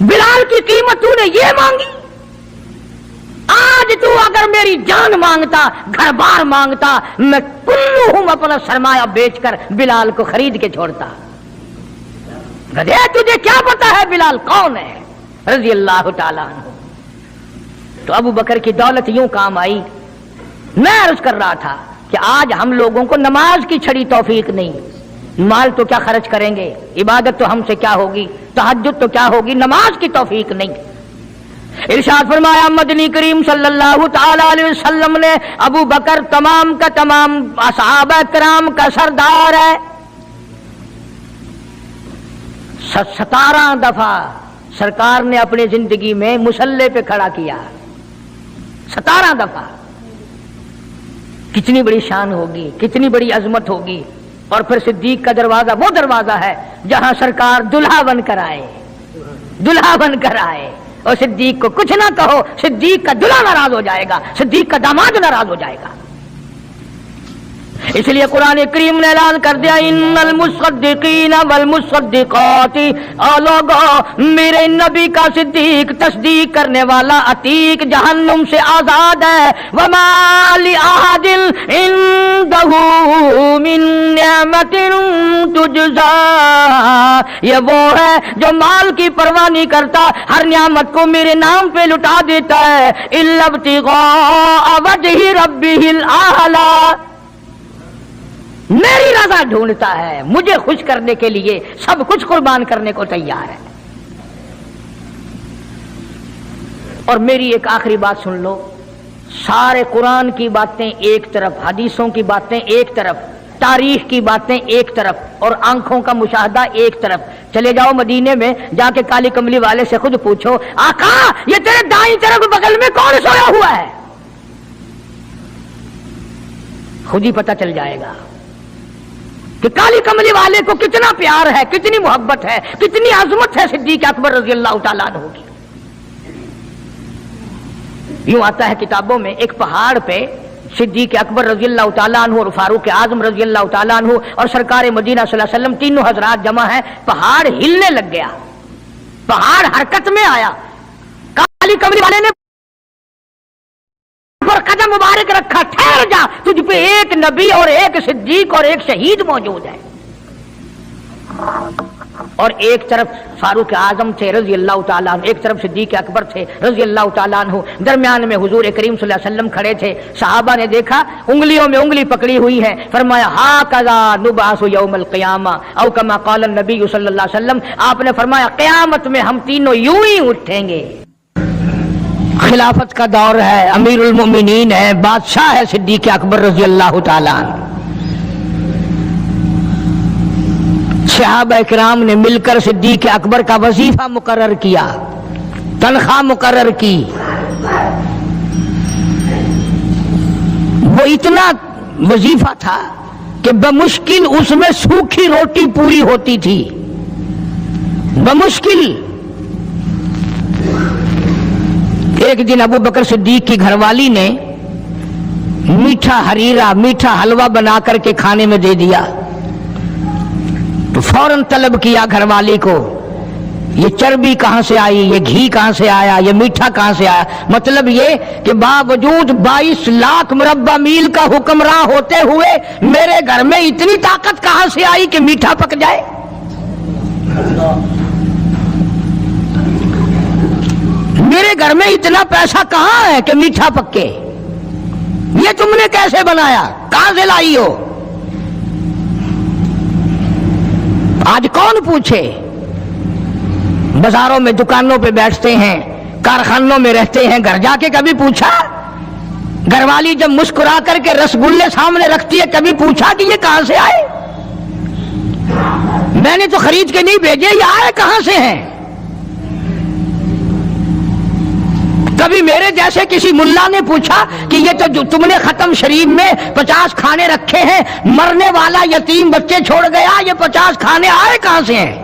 बिलाल की कीमत तूने ये मांगी। आज तू अगर मेरी जान मांगता, घर बार मांगता, मैं कुल्लू अपना सरमाया बेचकर बिलाल को खरीद के छोड़ता। गधे तुझे क्या पता है बिलाल कौन है? रजी अल्लाह ताला अन्हु। तो अबू बकर की दौलत यूं काम आई। मैं अर्ज कर रहा था कि आज हम लोगों को नमाज की छड़ी तौफीक नहीं, माल तो क्या खर्च करेंगे, इबादत तो हमसे क्या होगी, तहज्जुद तो क्या होगी, नमाज की तौफीक नहीं। इरशाद फरमाया मदनी करीम सल्लल्लाहु ताला अलैहि वसल्लम ने अबू बकर तमाम का तमाम असहाबा किराम का सरदार है। 17 दफा सरकार ने अपनी जिंदगी में मुसल्ले पे खड़ा किया, 17 दफा। कितनी बड़ी शान होगी, कितनी बड़ी अजमत होगी। और फिर सिद्दीक का दरवाजा वो दरवाजा है जहां सरकार दुल्हा बनकर आए, दुल्हा बनकर आए। और सिद्दीक को कुछ ना कहो, सिद्दीक का दुल्हा नाराज हो जाएगा, सिद्दीक का दामाद नाराज हो जाएगा। इसलिए कुरान करीम ने ऐलान कर दिया इन्नल मुसद्दिकीन वल मुसद्दिकाती, और लोगों मेरे नबी का सिद्दीक तस्दीक करने वाला अतीक जहन्नुम से आजाद है। वमा लि अहदिन इंदहु मिन निअमतिन तुजज़ा, ये वो है जो माल की परवाह नहीं करता, हर नियामत को मेरे नाम पे लुटा देता है। इल्ला इब्तिगा वजहि रब्बिहिल आला, मेरी रजा ढूंढता है, मुझे खुश करने के लिए सब कुछ कुर्बान करने को तैयार है। और मेरी एक आखिरी बात सुन लो, सारे कुरान की बातें एक तरफ, हदीसों की बातें एक तरफ, तारीख की बातें एक तरफ और आंखों का मुशाहदा एक तरफ। चले जाओ मदीने में, जाके काली कमली वाले से खुद पूछो आका ये तेरे दाईं तरफ बगल में कौन सोया हुआ है, खुद ही पता चल जाएगा कि काली कमली वाले को कितना प्यार है, कितनी मोहब्बत है, कितनी अजमत है सिद्दीक अकबर रज़ी अल्लाह तआला अन्हु की। यूं आता है किताबों में, एक पहाड़ पे सिद्दीक अकबर रज़ी अल्लाह तआला अन्हु और फारूक आजम रज़ी अल्लाह तआला अन्हु और सरकार मदीना सल्लल्लाहु अलैहि वसल्लम तीनों हजरात जमा है। पहाड़ हिलने लग गया, पहाड़ हरकत में आया। काली कमली वाले ने पर कदम मुबारक रखा, ठहर जा, तुझ पे एक नबी और एक सिद्दीक और एक शहीद मौजूद है। और एक तरफ फारूक आजम थे रज़ी अल्लाह तआला अन्हु, एक तरफ सिद्दीक अकबर थे रज़ी अल्लाह तआला अन्हु, दरमियान में हुजूर करीम सल्लल्लाहु अलैहि वसल्लम खड़े थे। सहाबा ने देखा उंगलियों में उंगली पकड़ी हुई है, फरमाया हाकज़ा नुबासु यौमल क़ियामा औ कमा क़ाल नबी सल्लल्लाहु अलैहि वसल्लम, आपने फरमाया क़यामत में हम तीनों यूं ही उठेंगे। खिलाफत का दौर है, अमीरुल मोमिनीन है, बादशाह है सिद्दीक अकबर रज़ी अल्लाह तआला अन्हु। सहाबा किराम ने मिलकर सिद्दीक अकबर का वजीफा मुकर्रर किया, तनख्वाह मुकर्रर की। वो इतना वजीफा था कि बमुश्किल उसमें सूखी रोटी पूरी होती थी, बमुश्किल। एक दिन अबू बकर सिद्दीक की घरवाली ने मीठा हरीरा, मीठा हलवा बना करके खाने में दे दिया, तो फौरन तलब किया घरवाली को, ये चर्बी कहां से आई, ये घी कहां से आया, ये मीठा कहां से आया। मतलब ये कि बावजूद 22 लाख मुरब्बा मील का हुक्मरान होते हुए मेरे घर में इतनी ताकत कहां से आई कि मीठा पक जाए। تمہارے گھر میں اتنا پیسہ کہاں ہے کہ میٹھا پکے؟ یہ تم نے کیسے بنایا؟ کہاں سے لائی ہو؟ آج کون پوچھے؟ بازاروں میں دکانوں پہ بیٹھتے ہیں، کارخانوں میں رہتے ہیں، گھر جا کے کبھی پوچھا؟ گھر والی جب مسکرا کر کے رسگلے سامنے رکھتی ہے کبھی پوچھا کہ یہ کہاں سے آئے؟ میں نے تو خرید کے نہیں بھیجے، یہ آئے کہاں سے ہیں؟ کبھی میرے جیسے کسی ملا نے پوچھا کہ یہ تو جو تم نے ختم شریف میں 50 کھانے رکھے ہیں، مرنے والا یتیم بچے چھوڑ گیا، یہ 50 کھانے آئے کہاں سے ہیں؟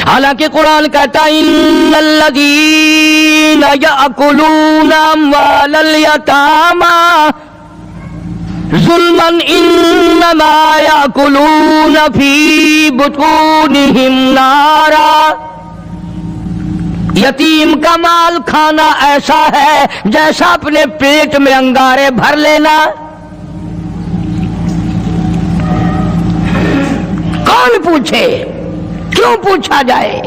حالانکہ قرآن کہتا ہے ان الذین یأکلون اموال الیتامی ظلما انما یأکلون فی بطونہم نارا، یتیم کا مال کھانا ایسا ہے جیسا اپنے پیٹ میں انگارے بھر لینا۔ کون پوچھے؟ کیوں پوچھا جائے؟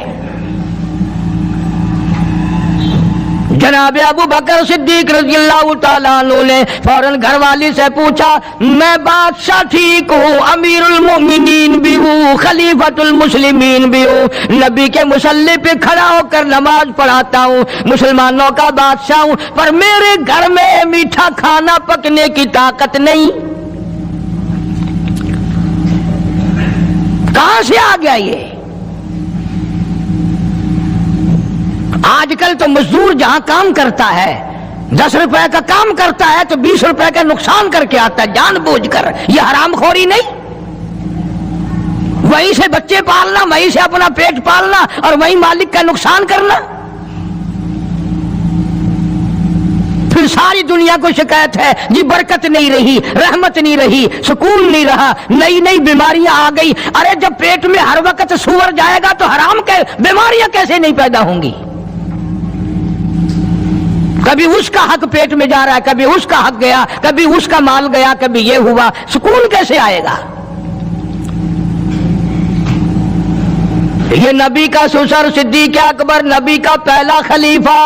جناب ابو بکر صدیق رضی اللہ تعالیٰ عنہ نے فوراً گھر والی سے پوچھا، میں بادشاہ ٹھیک ہوں، امیر المؤمنین بھی ہوں، خلیفۃ المسلمین بھی ہوں، نبی کے مصلی پہ کھڑا ہو کر نماز پڑھاتا ہوں، مسلمانوں کا بادشاہ ہوں، پر میرے گھر میں میٹھا کھانا پکنے کی طاقت نہیں، کہاں سے آ گیا یہ؟ آج کل تو مزدور جہاں کام کرتا ہے 10 روپے کا کام کرتا ہے تو 20 روپے کا نقصان کر کے آتا ہے جان بوجھ کر۔ یہ حرام خوری نہیں؟ وہیں سے بچے پالنا، وہیں سے اپنا پیٹ پالنا اور وہیں مالک کا نقصان کرنا۔ پھر ساری دنیا کو شکایت ہے جی برکت نہیں رہی، رحمت نہیں رہی، سکون نہیں رہا، نئی نئی بیماریاں آ گئی۔ ارے جب پیٹ میں ہر وقت سور جائے گا تو حرام کے بیماریاں کیسے نہیں پیدا ہوں گی؟ کبھی اس کا حق پیٹ میں جا رہا ہے، کبھی اس کا حق گیا، کبھی اس کا مال گیا، کبھی یہ ہوا، سکون کیسے آئے گا؟ یہ نبی کا سسر صدیق اکبر، نبی کا پہلا خلیفہ،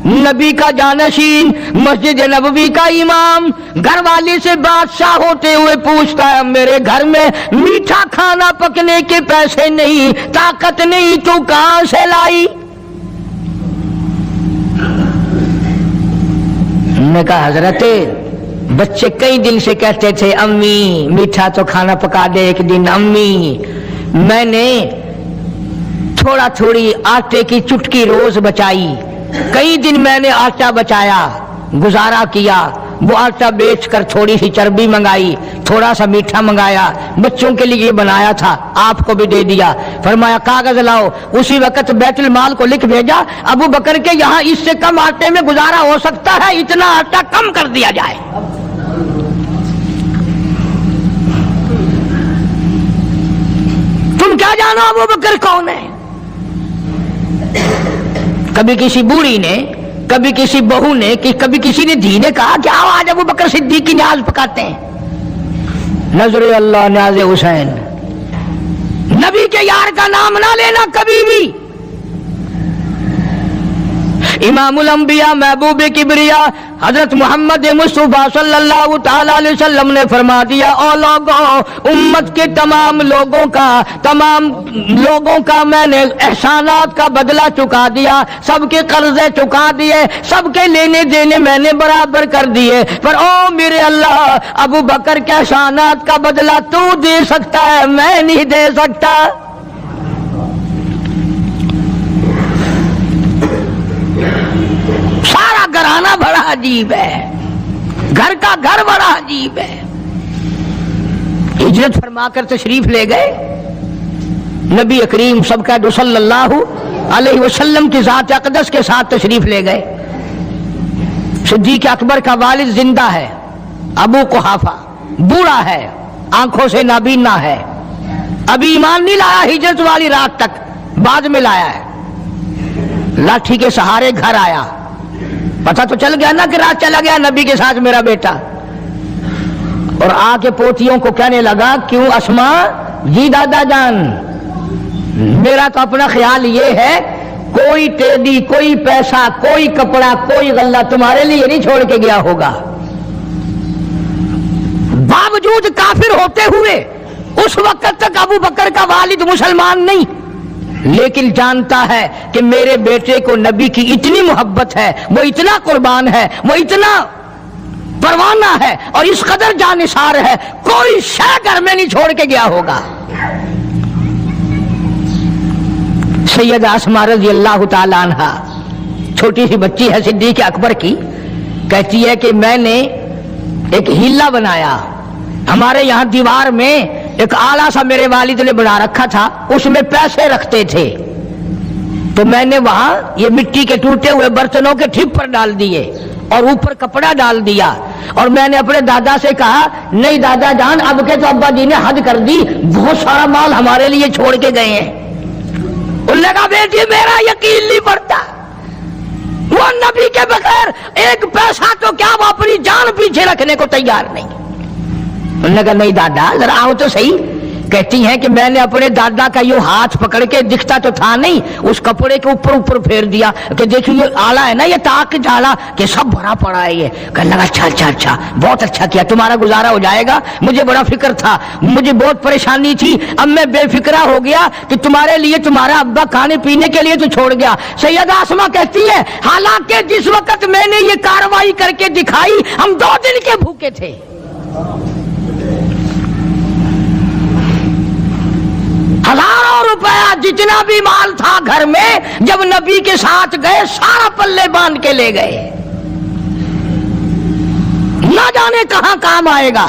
نبی کا جانشین، مسجد نبوی کا امام، گھر والی سے بادشاہ ہوتے ہوئے پوچھتا ہے میرے گھر میں میٹھا کھانا پکنے کے پیسے نہیں، طاقت نہیں، تو کہاں سے لائی؟ نے کہا حضرت بچے کئی دن سے کہتے تھے امی میٹھا تو کھانا پکا دے ایک دن، امی میں نے تھوڑا تھوڑی آٹے کی چٹکی روز بچائی، کئی دن میں نے آٹا بچایا، گزارا کیا، وہ آٹا بیچ کر تھوڑی سی چربی منگائی، تھوڑا سا میٹھا منگایا، بچوں کے لیے بنایا تھا، آپ کو بھی دے دیا۔ فرمایا کاغذ لاؤ، اسی وقت بیت المال کو لکھ بھیجا ابو بکر کے یہاں اس سے کم آٹے میں گزارا ہو سکتا ہے، اتنا آٹا کم کر دیا جائے۔ تم کیا جانو ابو بکر کون ہے؟ کبھی کسی بوڑھی نے، کبھی کسی بہو نے، کبھی کسی نے دھی نے کہا کہ آؤ آج ابو بکر صدیق کی نیاز پکاتے ہیں۔ نظر اللہ نیاز حسین، نبی کے یار کا نام نہ لینا کبھی بھی۔ امام الانبیاء محبوب کبریا حضرت محمد مصطفیٰ صلی اللہ تعالی علیہ وسلم نے فرما دیا، او لوگوں، امت کے تمام لوگوں کا میں نے احسانات کا بدلہ چکا دیا، سب کے قرضے چکا دیے، سب کے لینے دینے میں نے برابر کر دیے، پر او میرے اللہ ابو بکر کے احسانات کا بدلہ تو دے سکتا ہے، میں نہیں دے سکتا۔ سارا گھرانہ بڑا عجیب ہے، گھر کا گھر بڑا عجیب ہے۔ ہجرت فرما کر تشریف لے گئے نبی کریم سب کا صلی اللہ علیہ وسلم کی ذات اقدس کے ساتھ تشریف لے گئے۔ صدیق اکبر کا والد زندہ ہے، ابو قحافہ بوڑھا ہے، آنکھوں سے نابینا ہے، ابھی ایمان نہیں لایا ہجرت والی رات تک، بعد میں لایا ہے، لاٹھی کے سہارے گھر آیا، پتہ تو چل گیا نا کہ رات چلا گیا نبی کے ساتھ میرا بیٹا، اور آ کے پوتیوں کو کہنے لگا کیوں اسما جی دادا جان میرا تو اپنا خیال یہ ہے کوئی ٹیڈی، کوئی پیسہ، کوئی کپڑا، کوئی غلہ تمہارے لیے نہیں چھوڑ کے گیا ہوگا. باوجود کافر ہوتے ہوئے اس وقت تک ابو بکر کا والد مسلمان نہیں، لیکن جانتا ہے کہ میرے بیٹے کو نبی کی اتنی محبت ہے، وہ اتنا قربان ہے، وہ اتنا پروانہ ہے اور اس قدر جانثار ہے، کوئی شے گھر میں نہیں چھوڑ کے گیا ہوگا. سیدہ اسماء رضی اللہ تعالی عنہ چھوٹی سی بچی ہے صدیق اکبر کی، کہتی ہے کہ میں نے ایک ہیلا بنایا. ہمارے یہاں دیوار میں ایک آلہ سا میرے والد نے بنا رکھا تھا، اس میں پیسے رکھتے تھے، تو میں نے وہاں یہ مٹی کے ٹوٹے ہوئے برتنوں کے ٹھپ پر ڈال دیے اور اوپر کپڑا ڈال دیا، اور میں نے اپنے دادا سے کہا نہیں دادا جان اب کے تو ابا جی نے حد کر دی، بہت سارا مال ہمارے لیے چھوڑ کے گئے ہیں. انہوں نے کہا بیٹی میرا یقین نہیں پڑتا، وہ نبی کے بغیر ایک پیسہ تو کیا وہ اپنی جان پیچھے رکھنے کو تیار نہیں. انہوں نے کہا نہیں دادا ذرا آؤ تو صحیح. کہتی ہیں کہ میں نے اپنے دادا کا یوں ہاتھ پکڑ کے، دکھتا تو تھا نہیں، اس کپڑے کے اوپر پھیر دیا کہ دیکھو یہ آلہ ہے نا، یہ تاک جالا کہ سب بھرا پڑا ہے. یہ کہنے لگا اچھا بہت اچھا کیا، تمہارا گزارا ہو جائے گا. مجھے بڑا فکر تھا، مجھے بہت پریشانی تھی، اب میں بے فکرہ ہو گیا کہ تمہارے لیے تمہارا ابا کھانے پینے کے لیے تو چھوڑ گیا. سیدہ اسماء کہتی ہے حالانکہ جس وقت میں نے یہ کاروائی کر کے دکھائی ہم 2 دن کے بھوکے تھے. ہزاروں روپیہ جتنا بھی مال تھا گھر میں جب نبی کے ساتھ گئے سارا پلے باندھ کے لے گئے، نہ جانے کہاں کام آئے گا.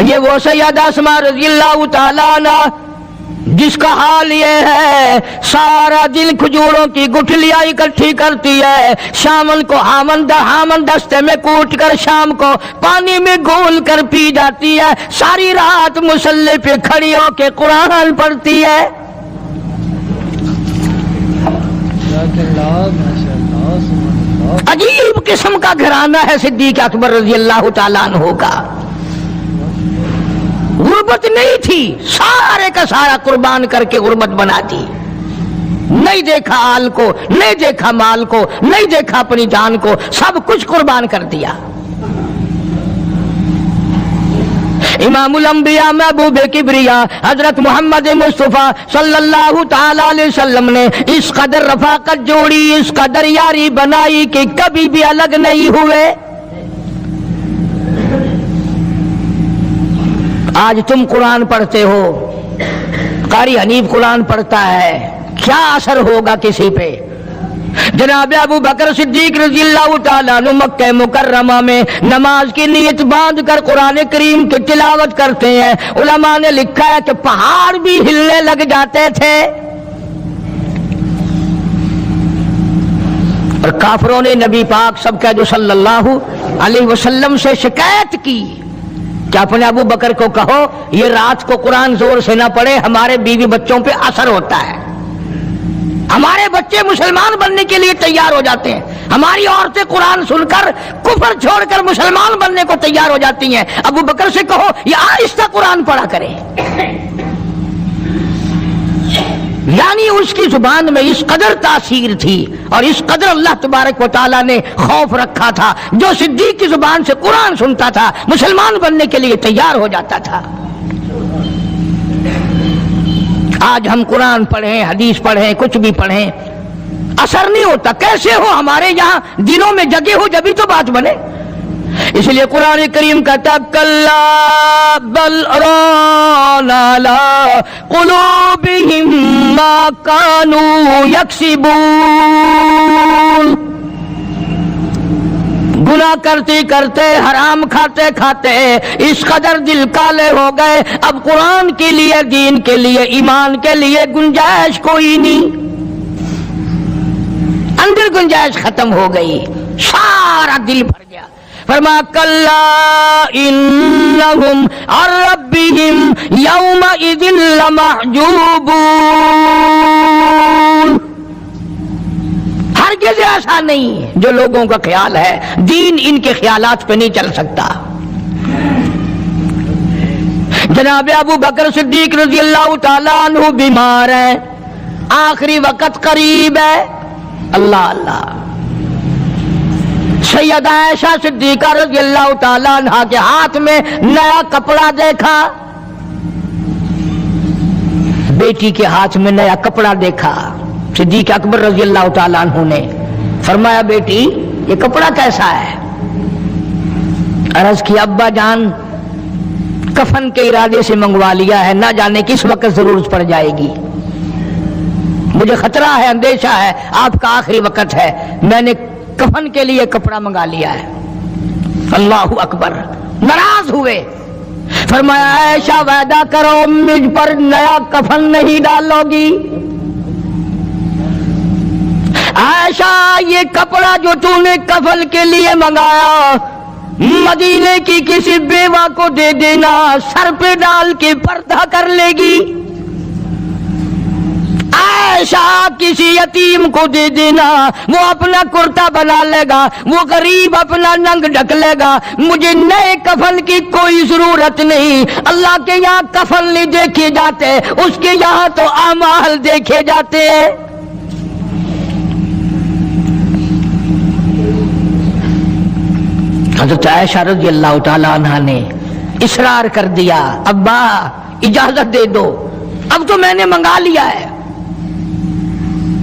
یہ وہ سیدہ اسماء رضی اللہ تعالیٰ عنہ جس کا حال یہ ہے سارا دن کھجوروں کی گٹھلیاں اکٹھی کرتی ہے، شامن کو ہامن دستے میں کوٹ کر شام کو پانی میں گھول کر پی جاتی ہے، ساری رات مصلی پہ کھڑی ہو کے قرآن پڑھتی ہے. عجیب قسم کا گھرانہ ہے صدیق اکبر رضی اللہ تعالیٰ عنہ کا. غربت نہیں تھی، سارے کا سارا قربان کر کے غربت بنا دی. نہیں دیکھا آل کو، نہیں دیکھا مال کو، نہیں دیکھا اپنی جان کو، سب کچھ قربان کر دیا. امام الانبیاء محبوب کبریا حضرت محمد مصطفیٰ صلی اللہ تعالی علیہ وسلم نے اس قدر رفاقت جوڑی، اس قدر یاری بنائی کہ کبھی بھی الگ نہیں ہوئے. آج تم قرآن پڑھتے ہو، قاری حنیف قرآن پڑھتا ہے، کیا اثر ہوگا کسی پہ؟ جناب ابو بکر صدیق رضی اللہ تعالیٰ عنہ مکہ مکرمہ میں نماز کی نیت باندھ کر قرآن کریم کی تلاوت کرتے ہیں. علماء نے لکھا ہے کہ پہاڑ بھی ہلنے لگ جاتے تھے، اور کافروں نے نبی پاک سب کا جو صلی اللہ علیہ وسلم سے شکایت کی کہ اپنے ابو بکر کو کہو یہ رات کو قرآن زور سے نہ پڑھے، ہمارے بیوی بچوں پہ اثر ہوتا ہے، ہمارے بچے مسلمان بننے کے لیے تیار ہو جاتے ہیں، ہماری عورتیں قرآن سن کر کفر چھوڑ کر مسلمان بننے کو تیار ہو جاتی ہیں. ابو بکر سے کہو یہ آہستہ قرآن پڑھا کرے. یعنی اس کی زبان میں اس قدر تاثیر تھی اور اس قدر اللہ تبارک و تعالیٰ نے خوف رکھا تھا، جو صدیق کی زبان سے قرآن سنتا تھا مسلمان بننے کے لیے تیار ہو جاتا تھا. آج ہم قرآن پڑھیں، حدیث پڑھیں، کچھ بھی پڑھیں، اثر نہیں ہوتا. کیسے ہو؟ ہمارے یہاں دنوں میں جگہ ہو جبھی تو بات بنے. اس لیے قرآن کریم کہتا کلا بل ران علی قلوبہم ما کانوا یکسبون. گناہ کرتے کرتے، حرام کھاتے کھاتے اس قدر دل کالے ہو گئے، اب قرآن کے لیے، دین کے لیے، ایمان کے لیے گنجائش کوئی نہیں، اندر گنجائش ختم ہو گئی، سارا دل بھر گیا. فرما کلا انہم عن ربہم یومئذ لمحجوبون. ہرگز ایسا نہیں جو لوگوں کا خیال ہے، دین ان کے خیالات پہ نہیں چل سکتا. जनाब अबू बकर सिद्दीक रजी अल्लाह तआला अन्हु बीमार है, आखिरी वक्त करीब है। अल्लाह अल्लाह। सैयदा आयशा सिद्दीका रजी अल्लाह तआला अन्हा के हाथ में नया कपड़ा देखा, बेटी के हाथ में नया कपड़ा देखा। सिद्दीक अकबर रजी अल्लाह तआला अन्हु ने फरमाया, बेटी ये कपड़ा कैसा है? अर्ज की, अब्बा जान कफन के इरादे से मंगवा लिया है, ना जाने किस वक्त जरूरत पड़ जाएगी, मुझे खतरा है, अंदेशा है, आपका आखिरी वक्त है, मैंने कफन के लिए कपड़ा मंगा लिया है। अल्लाहु अकबर। नाराज हुए, फरमाया, ऐशा वादा करो मुझ पर नया कफन नहीं डालोगी। ऐशा ये कपड़ा जो तूने कफन के लिए मंगाया मदीने की किसी बेवा को दे देना, सर पे डाल के पर्दा कर लेगी। ऐशा किसी यतीम को दे देना, वो अपना कुर्ता बना लेगा, वो गरीब अपना नंग ढक लेगा, मुझे नए कफन की कोई जरूरत नहीं। अल्लाह के यहाँ कफन नहीं देखे जाते, उसके यहाँ तो अमाल देखे जाते हैं। हज़रत आयशा रज़ी अल्लाह तआला अन्हा ने इसरार कर दिया, अब्बा इजाजत दे दो, अब तो मैंने मंगा लिया है,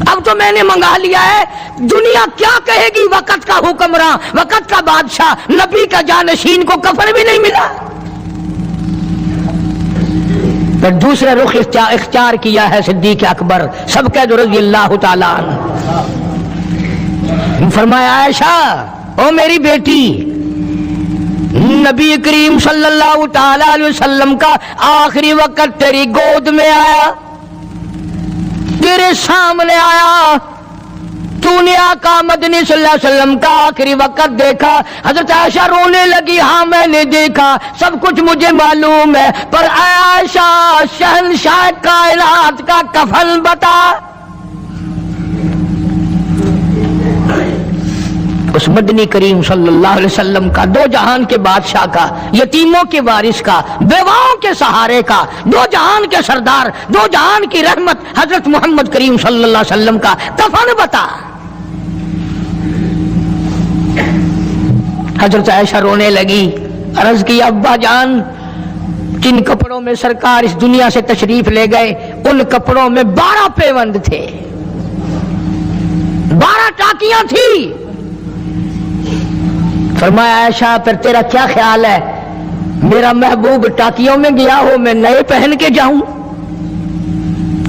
अब तो मैंने मंगा लिया है, दुनिया क्या कहेगी? वक़्त का हुक्मरान, वक़्त का बादशाह, नबी का जानशीन को कफन भी नहीं मिला। पर दूसरा रुख इख्तियार किया है सिद्दीक अकबर सबके रज़ी अल्लाह तआला अन्हु। फरमाया, आयशा ओ मेरी बेटी, नबी करीम सल्लल्लाहु ताला अलैहि वसल्लम का आखिरी वक्त तेरी गोद में आया, तेरे सामने आया, तूने आका मदनी सल्लल्लाहु अलैहि वसल्लम का आखिरी वक्त देखा। हजरत आयशा रोने लगी, हाँ मैंने देखा, सब कुछ मुझे मालूम है, पर आयशा शहंशाह कायनात का कफन बता। उस मदनी करीम सल्लल्लाहु अलैहि वसल्लम का, दो जहान के बादशाह का, यतीमों के वारिस का, बेवाओं के सहारे का, दो जहान के सरदार, दो जहान की रहमत हजरत मोहम्मद करीम सल्लल्लाहु अलैहि वसल्लम का कफन बता। हजरत आयशा रोने लगी, अर्ज की, अब्बा जान जिन कपड़ों में सरकार इस दुनिया से तशरीफ ले गए, उन कपड़ों में 12 पेवंद थे, 12 टाकियां थी। फरमाया, आयशा फिर तेरा क्या ख्याल है, मेरा महबूब टाकियों में गया हो, मैं नए पहन के जाऊं?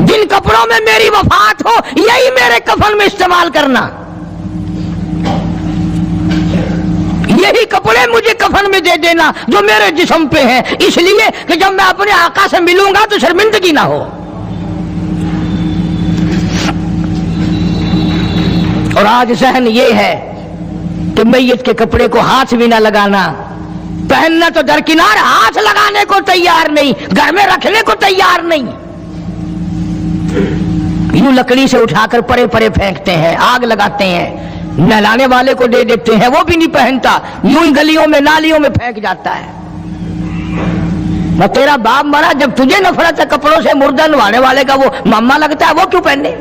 जिन कपड़ों में मेरी वफात हो यही मेरे कफन में इस्तेमाल करना, यही कपड़े मुझे कफन में दे देना जो मेरे जिस्म पे हैं, इसलिए कि जब मैं अपने आका से मिलूंगा तो शर्मिंदगी ना हो। और आज जहन ये है कि मैयत के कपड़े को हाथ भी ना लगाना, पहनना तो दरकिनार, हाथ लगाने को तैयार नहीं, घर में रखने को तैयार नहीं, यूं लकड़ी से उठाकर परे परे फेंकते हैं, आग लगाते हैं, नहलाने वाले को दे देते हैं, वो भी नहीं पहनता, यूं ही गलियों में नालियों में फेंक जाता है। मैं तेरा बाप मरा, जब तुझे नफरत है कपड़ों से, मुर्दा नवाने वाले का वो मामा लगता है, वो क्यों पहने?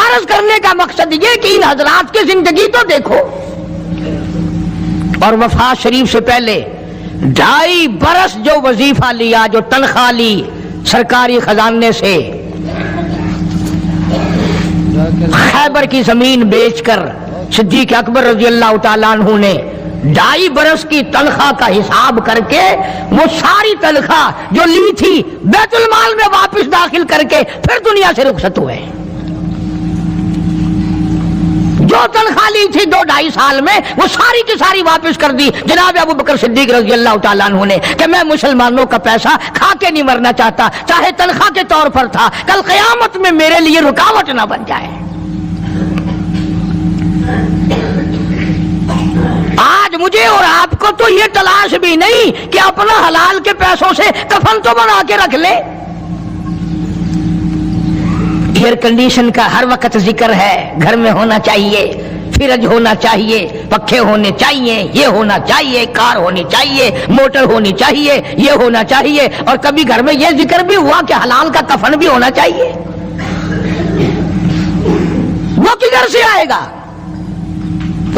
अर्ज करने का मकसद ये कि इन हजरात की जिंदगी तो देखो। और वफात शरीफ से पहले 2.5 बरस जो वजीफा लिया, जो तनख्वाह ली सरकारी खजाने से, खैबर की जमीन बेचकर सिद्दीक अकबर रजी अल्लाह तआला अन्हु ने 2.5 बरस की तनख्वाह का हिसाब करके वो सारी तनख्वाह जो ली थी बैतुल माल में वापस दाखिल करके फिर दुनिया से रुखसत हुए। जो तनख्वाह ली थी 2-2.5 साल में, वो सारी की सारी वापस कर दी जनाब अबू बकर सिद्दीक रज़ी अल्लाह तआला अन्हु ने, कि मैं मुसलमानों का पैसा खा के नहीं मरना चाहता, चाहे तनख्वाह के तौर पर था, कल क़यामत में मेरे लिए रुकावट ना बन जाए। आज मुझे और आपको तो ये तलाश भी नहीं कि अपना हलाल के पैसों से कफन तो बना के रख ले। एयर कंडीशन का हर वक्त जिक्र है, घर में होना चाहिए, फ्रिज होना चाहिए, पक्खे होने चाहिए, ये होना चाहिए, कार होनी चाहिए, मोटर होनी चाहिए, ये होना चाहिए। और कभी घर में ये जिक्र भी हुआ कि हलाल का कफन भी होना चाहिए। वो किधर से आएगा?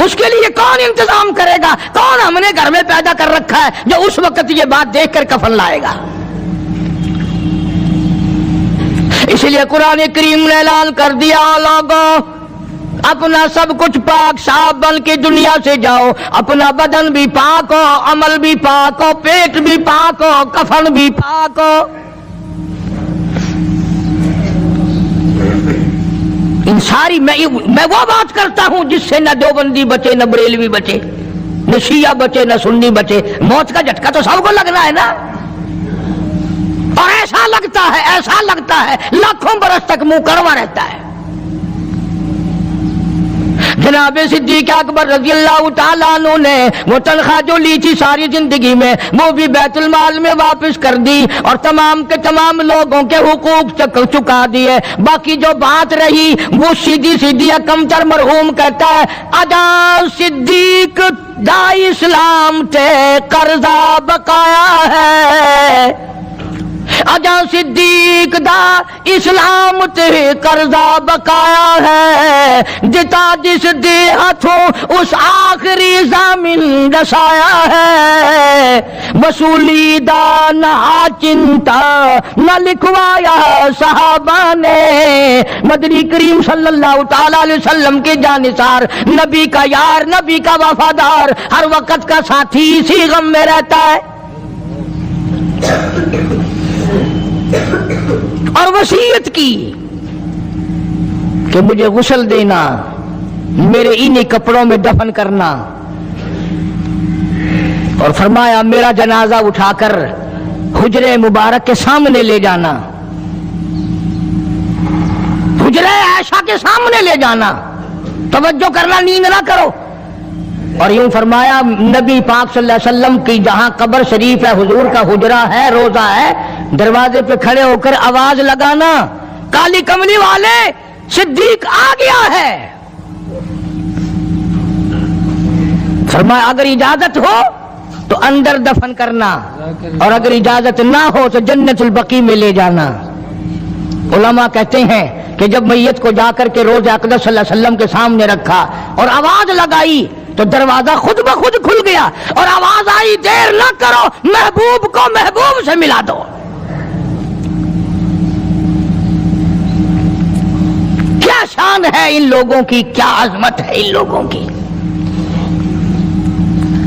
उसके लिए कौन इंतजाम करेगा? कौन हमने घर में पैदा कर रखा है जो उस वक्त ये बात देखकर कफन लाएगा? इसलिए कुरान करीम ने ऐलान कर दिया, लोगों अपना सब कुछ पाक साफ बन के दुनिया से जाओ। अपना बदन भी पाक हो, अमल भी पाक हो, पेट भी पाक हो, कफन भी पाक हो। इन सारी मैं वो बात करता हूं जिससे न देवबंदी बचे, न बरेलवी बचे, न शिया बचे, न सुन्नी बचे। मौत का झटका तो सबको लगना है ना। और ऐसा लगता है लाखों बरस तक मुंह कड़वा रहता है। जनाब सिद्दीक अकबर रजी अल्लाह तआला अन्हु ने वो तनख्वाह जो ली थी सारी जिंदगी में, वो भी बैतुल माल में वापस कर दी और तमाम के तमाम लोगों के हुकूक चुका दिए। बाकी जो बात रही वो सीधी सीधी कमतर मरहूम कहता है, अदा सिद्दीक दा इस्लाम ते कर्जा बकाया है। अजा सिद्दीक दा इस्लाम ते कर्जा बकाया है। जिता जिस दे हाथों उस आखिरी जामिन दसाया है। वसूली दा ना चिंता न लिखवाया सहाबा ने। मदनी करीम सल्लल्लाहु ताला अलैहि वसल्लम के जानिसार, नबी का यार, नबी का वफादार, हर वक्त का साथी इसी गम में रहता है। और वसीयत की कि मुझे गुस्ल देना, मेरे इन्हीं कपड़ों में दफन करना। और फरमाया मेरा जनाजा उठाकर हुजरे मुबारक के सामने ले जाना, हुजरे आयशा के सामने ले जाना। तवज्जो करना, नींद ना करो। और यूं फरमाया नबी पाक सल्लल्लाहु अलैहि वसल्लम की जहां कब्र शरीफ है, हुजूर का हुजरा है, रोजा है, दरवाजे पे खड़े होकर आवाज लगाना, काली कमली वाले सिद्दीक आ गया है। फरमाया अगर इजाजत हो तो अंदर दफन करना, और अगर इजाजत ना हो तो जन्नतुल बकी में ले जाना। उलमा कहते हैं कि जब मैयत को जाकर के रोज़े अक़दस सल्लल्लाहु अलैहि वसल्लम के सामने रखा और आवाज लगाई तो दरवाजा खुद ब खुद खुल गया और आवाज आई, देर न करो, महबूब को महबूब से मिला दो। क्या शान है इन लोगों की, क्या अजमत है इन लोगों की।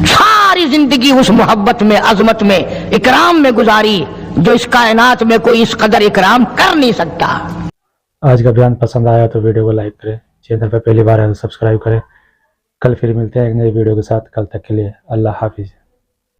सारी जिंदगी उस मोहब्बत में, अजमत में, इकराम में गुजारी जो इस कायनात में कोई इस कदर इकराम कर नहीं सकता। आज का बयान पसंद आया तो वीडियो को लाइक करें, चैनल पर पहली बार आए तो सब्सक्राइब करें। कल फिर मिलते हैं एक नई वीडियो के साथ। कल तक के लिए अल्लाह हाफिज।